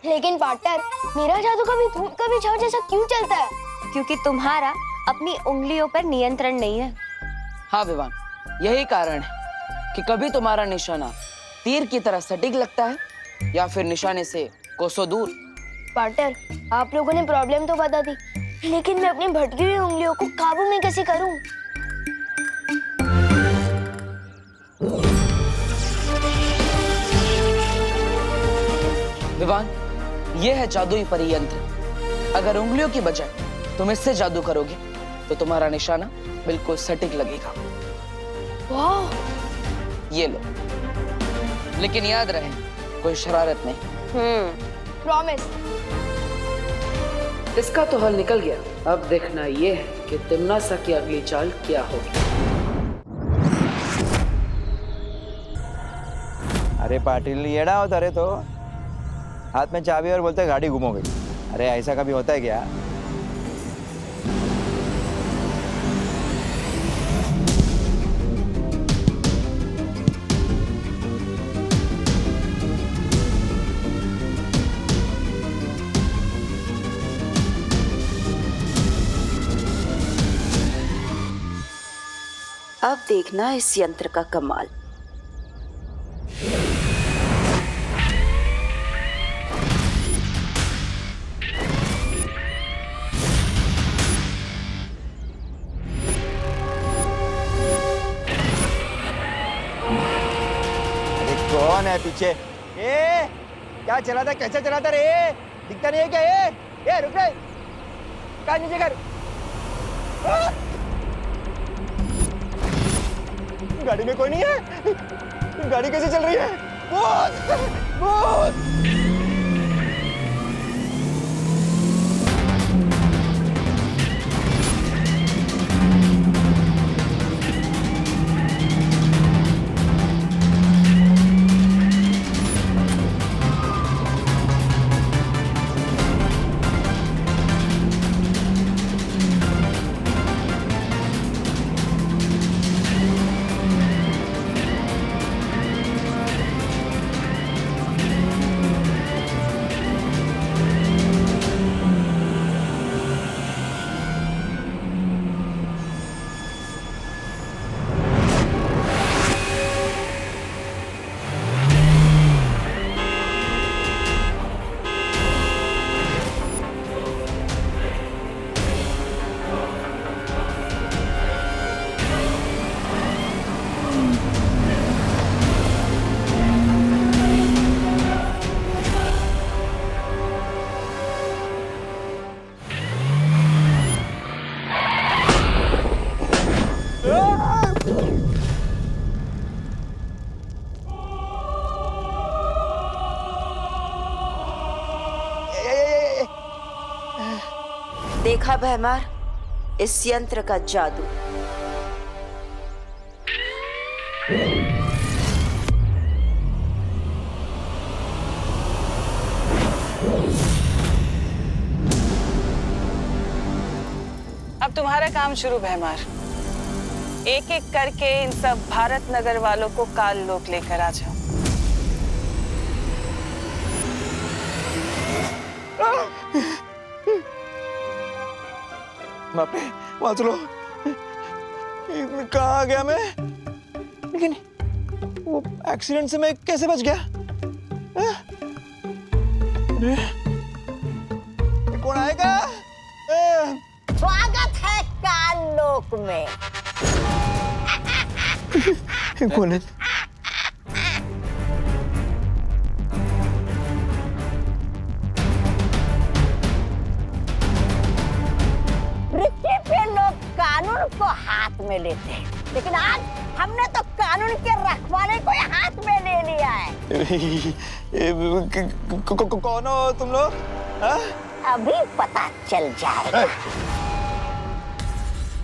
लेकिन पार्टनर, मेरा जादू कभी धूप कभी छाव जैसा क्यों चलता है? क्योंकि तुम्हारा अपनी उंगलियों पर नियंत्रण नहीं है। हाँ विवान, यही कारण है कि कभी तुम्हारा निशाना तीर की तरह सटीक लगता है या फिर निशाने से कोसों दूर। पार्टनर, आप लोगों ने प्रॉब्लम तो बता दी, लेकिन मैं अपनी भटकी हुई उंगलियों को काबू में कैसे करूं? विवान, ये है जादुई परियंत्र। अगर उंगलियों की बजाय तुम इससे जादू करोगे तो तुम्हारा निशाना बिल्कुल सटीक लगेगा। वाह! ये लो, लेकिन याद रहे कोई शरारत नहीं। प्रॉमिस। इसका तो हल निकल गया, अब देखना ये है कि तिम्नासा की अगली चाल क्या होगी। अरे पाटिल येड़ा होता रे, तो हाथ में चाबी और बोलते गाड़ी गुम हो गई। अरे ऐसा कभी होता है क्या? अब देखना इस यंत्र का कमाल। कौन है पीछे? ए, क्या चलाता, कैसे चलाता रे? दिखता नहीं है क्या? ये रुक रे, कार नीचे कर। गाड़ी में कोई नहीं है। गाड़ी कैसे चल रही है? भूत! देखा भैमार, इस यंत्र का जादू। अब तुम्हारा काम शुरू भैमार। एक एक करके इन सब भारत नगर वालों को काल लोक लेकर आ जाओ। बाप रे, वाचलो। कहाँ आ गया मैं? लेकिन वो एक्सीडेंट से मैं कैसे बच गया? कौन आएगा? स्वागत है काल लोक में। कौन है? पृथ्वी पे लोग कानून को हाथ में लेते हैं, लेकिन आज हमने तो कानून के रखवाले को हाथ में ले लिया है। कौन हो तुम लोग? अभी पता चल जाएगा,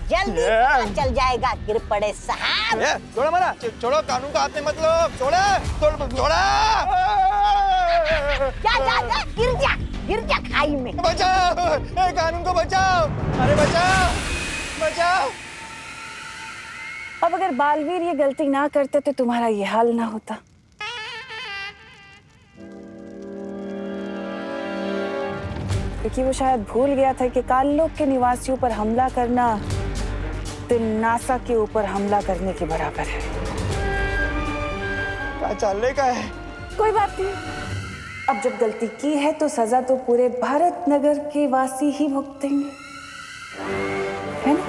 जल्दी पता चल जाएगा गिर पड़े साहब। छोड़ो मना, छोड़ो, कानून को हाथ में मत लो। छोड़ो, छोड़ा। जा, गिर जा खाई में। बचाओ, कानून को बचाओ। अरे बचाओ, बचाओ। अब अगर बालवीर ये गलती ना करते तो तुम्हारा ये हाल ना होता। क्योंकि वो शायद भूल गया था कि काल लोक के निवासियों पर हमला करना नासा के ऊपर हमला करने के बराबर है। क्या चलने का है? कोई बात नहीं, अब जब गलती की है तो सजा तो पूरे भारत नगर के वासी ही भुगतेंगे, है ना?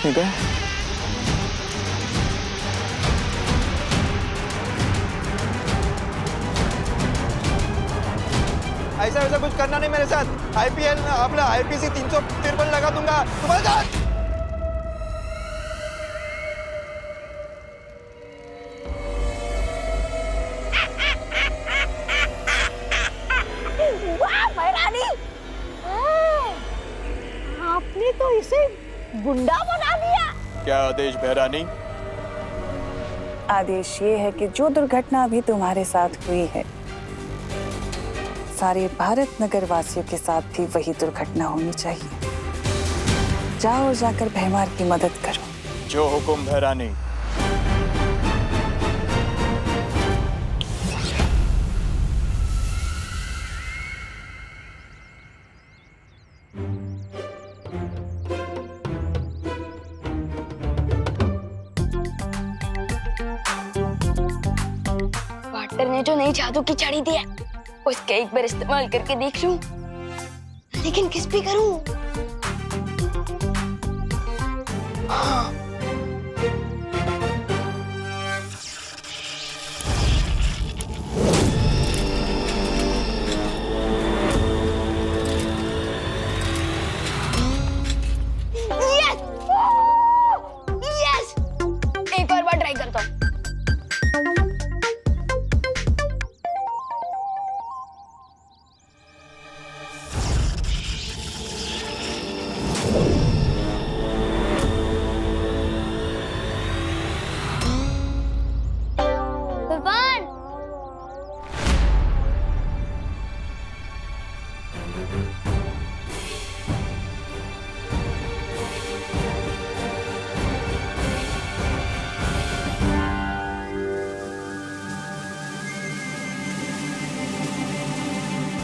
ठीक है। ऐसा वैसा कुछ करना नहीं मेरे साथ। आईपीएल अपना आईपीसी 353 लगा दूंगा तुम्हारे साथ। वाह महारानी, आपने तो इसे गुंडा बना दिया। क्या आदेश भैरानी? आदेश ये है कि जो दुर्घटना अभी तुम्हारे साथ हुई है, सारे भारत नगर वासियों के साथ भी वही दुर्घटना होनी चाहिए। जाओ और जाकर भैमार की मदद करो। जो हुकुम भैरानी। पार्टनर ने जो नई जादू की छड़ी दी है, उसका एक बार इस्तेमाल करके देख लूं, लेकिन किस पे करूं? हाँ। यस! एक और बार ट्राई करता हूँ।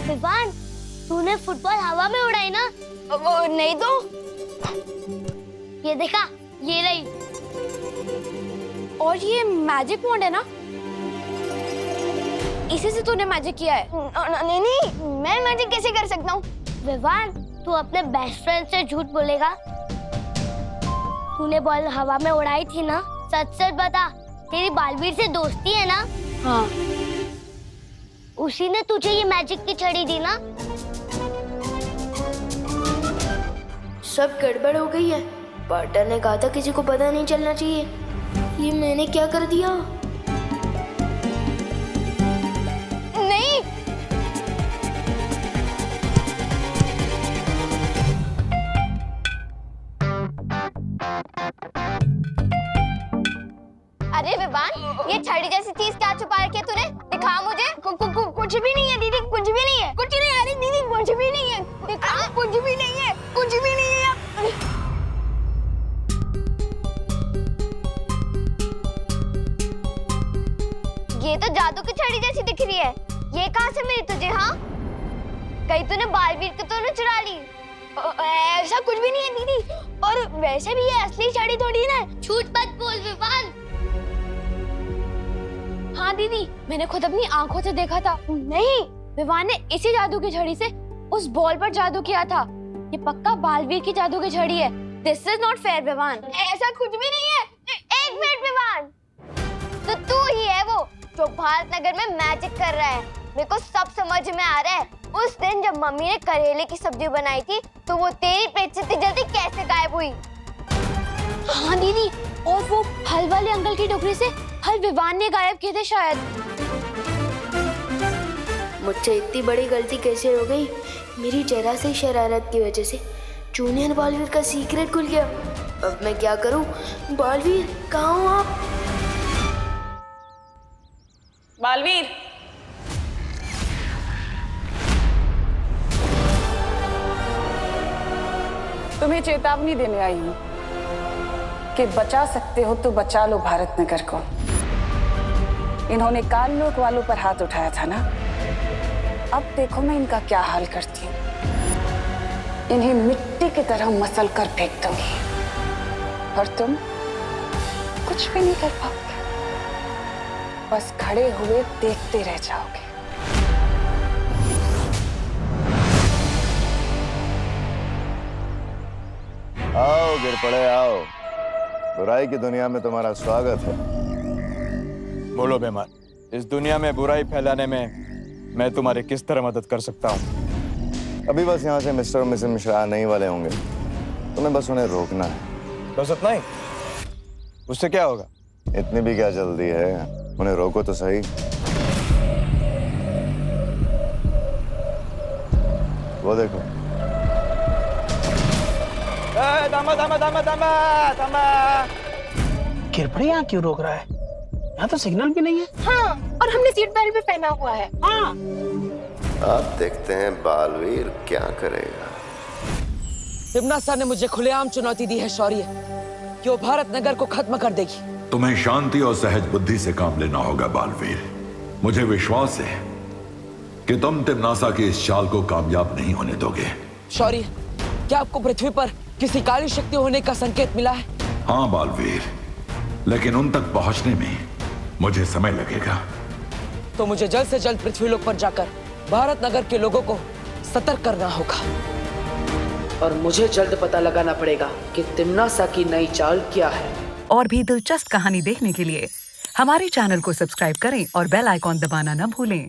विवान, तूने फुटबॉल हवा में उड़ाई ना? वो नहीं तो ये देखा, ये रही। और ये मैजिक वॉन्ड है ना? इसी से तूने मैजिक किया है? नहीं नहीं, मैं मैजिक कैसे कर सकता हूँ? विवान, तू अपने बेस्ट फ्रेंड से झूठ बोलेगा? तूने बॉल हवा में उड़ाई थी ना? सच सच बता, तेरी बालवीर से दोस्ती है ना? हाँ। उसी ने तुझे ये मैजिक की छड़ी दी ना? सब गड़बड़ हो गई है। पार्टनर ने कहा था किसी को पता नहीं चलना चाहिए। ये मैंने क्या कर दिया? अरे विवान, ये छड़ी जैसी चीज क्या छुपा रखी है तूने? दिखा मुझे। कुछ भी नहीं है दीदी, कुछ भी नहीं है। कुछ नहीं है दीदी, कुछ भी नहीं है। दिखा, कुछ भी नहीं है, कुछ भी नहीं है। ये तो जादू की छड़ी जैसी दिख रही है। ये कहाँ से मिली तुझे? हाँ, कहीं तूने बालवीर को तो न चुरा ली? ऐसा कुछ भी नहीं है दीदी, और वैसे भी ये असली छड़ी थोड़ी ना। झूठ मत बोल विवान। हाँ दीदी, मैंने खुद अपनी आंखों से देखा था। नहीं, विवान ने इसी जादू की छड़ी से उस बॉल पर जादू किया था। ये पक्का बालवीर की जादू की छड़ी है। This is not fair Vivaan. ऐसा कुछ भी नहीं है। एक मिनट विवान, तो तू ही है वो जो भारत नगर में मैजिक कर रहा है। मेरे को सब समझ में आ रहा है। उस दिन जब मम्मी ने करेले की सब्जी बनाई थी, तो वो तेरी पेट से इतनी जल्दी कैसे गायब हुई? हाँ दीदी, और वो फल वाले अंकल की टोकरी से फल विवान ने गायब किए थे शायद। मुझसे इतनी बड़ी गलती कैसे हो गई? मेरी जरा सी शरारत की वजह से जूनियर बालवीर का सीक्रेट खुल गया। अब मैं क्या करूं? बालवीर, कहाँ हो आप? बालवीर, तुम्हें चेतावनी देने आई हूं कि बचा सकते हो तो बचा लो भारत नगर को। इन्होंने काल लोक वालों पर हाथ उठाया था ना, अब देखो मैं इनका क्या हाल करती हूँ। इन्हें मिट्टी की तरह मसल कर फेंक दूंगी और तुम कुछ भी नहीं कर पाओगे, बस खड़े हुए देखते रह जाओगे। आओ गिर पड़े, आओ। बुराई की दुनिया में तुम्हारा स्वागत है। बोलो बेमान, इस दुनिया में बुराई फैलाने में मैं तुम्हारी किस तरह मदद कर सकता हूँ? अभी बस यहाँ से मिस्टर और मिसेस मिश्रा आने ही वाले होंगे, तुम्हें बस उन्हें रोकना है। बस इतना ही? उससे क्या होगा? इतनी भी क्या जल्दी है, उन्हें रोको तो सही। वो देखो। गिरपड़े यहाँ क्यों रोक रहा है? यहाँ तो सिग्नल भी नहीं है। हाँ, और हमने सीट बेल्ट भी पहना हुआ है। हाँ। आप देखते हैं बालवीर क्या करेगा। तिम्नासा ने मुझे खुलेआम चुनौती दी है शौर्य, कि वो भारत नगर को खत्म कर देगी। तुम्हें शांति और सहज बुद्धि से काम लेना होगा बालवीर। मुझे विश्वास है कि तुम तिम्नासा की इस चाल को कामयाब नहीं होने दोगे। शौर्य, क्या आपको पृथ्वी पर किसी काली शक्ति होने का संकेत मिला है? हाँ बालवीर, लेकिन उन तक पहुंचने में मुझे समय लगेगा। तो मुझे जल्द से जल्द पृथ्वीलोक पर जाकर भारत नगर के लोगों को सतर्क करना होगा, और मुझे जल्द पता लगाना पड़ेगा कि तिम्नासा की नई चाल क्या है। और भी दिलचस्प कहानी देखने के लिए हमारे चैनल को सब्सक्राइब करें और बेल आइकॉन दबाना न भूलें।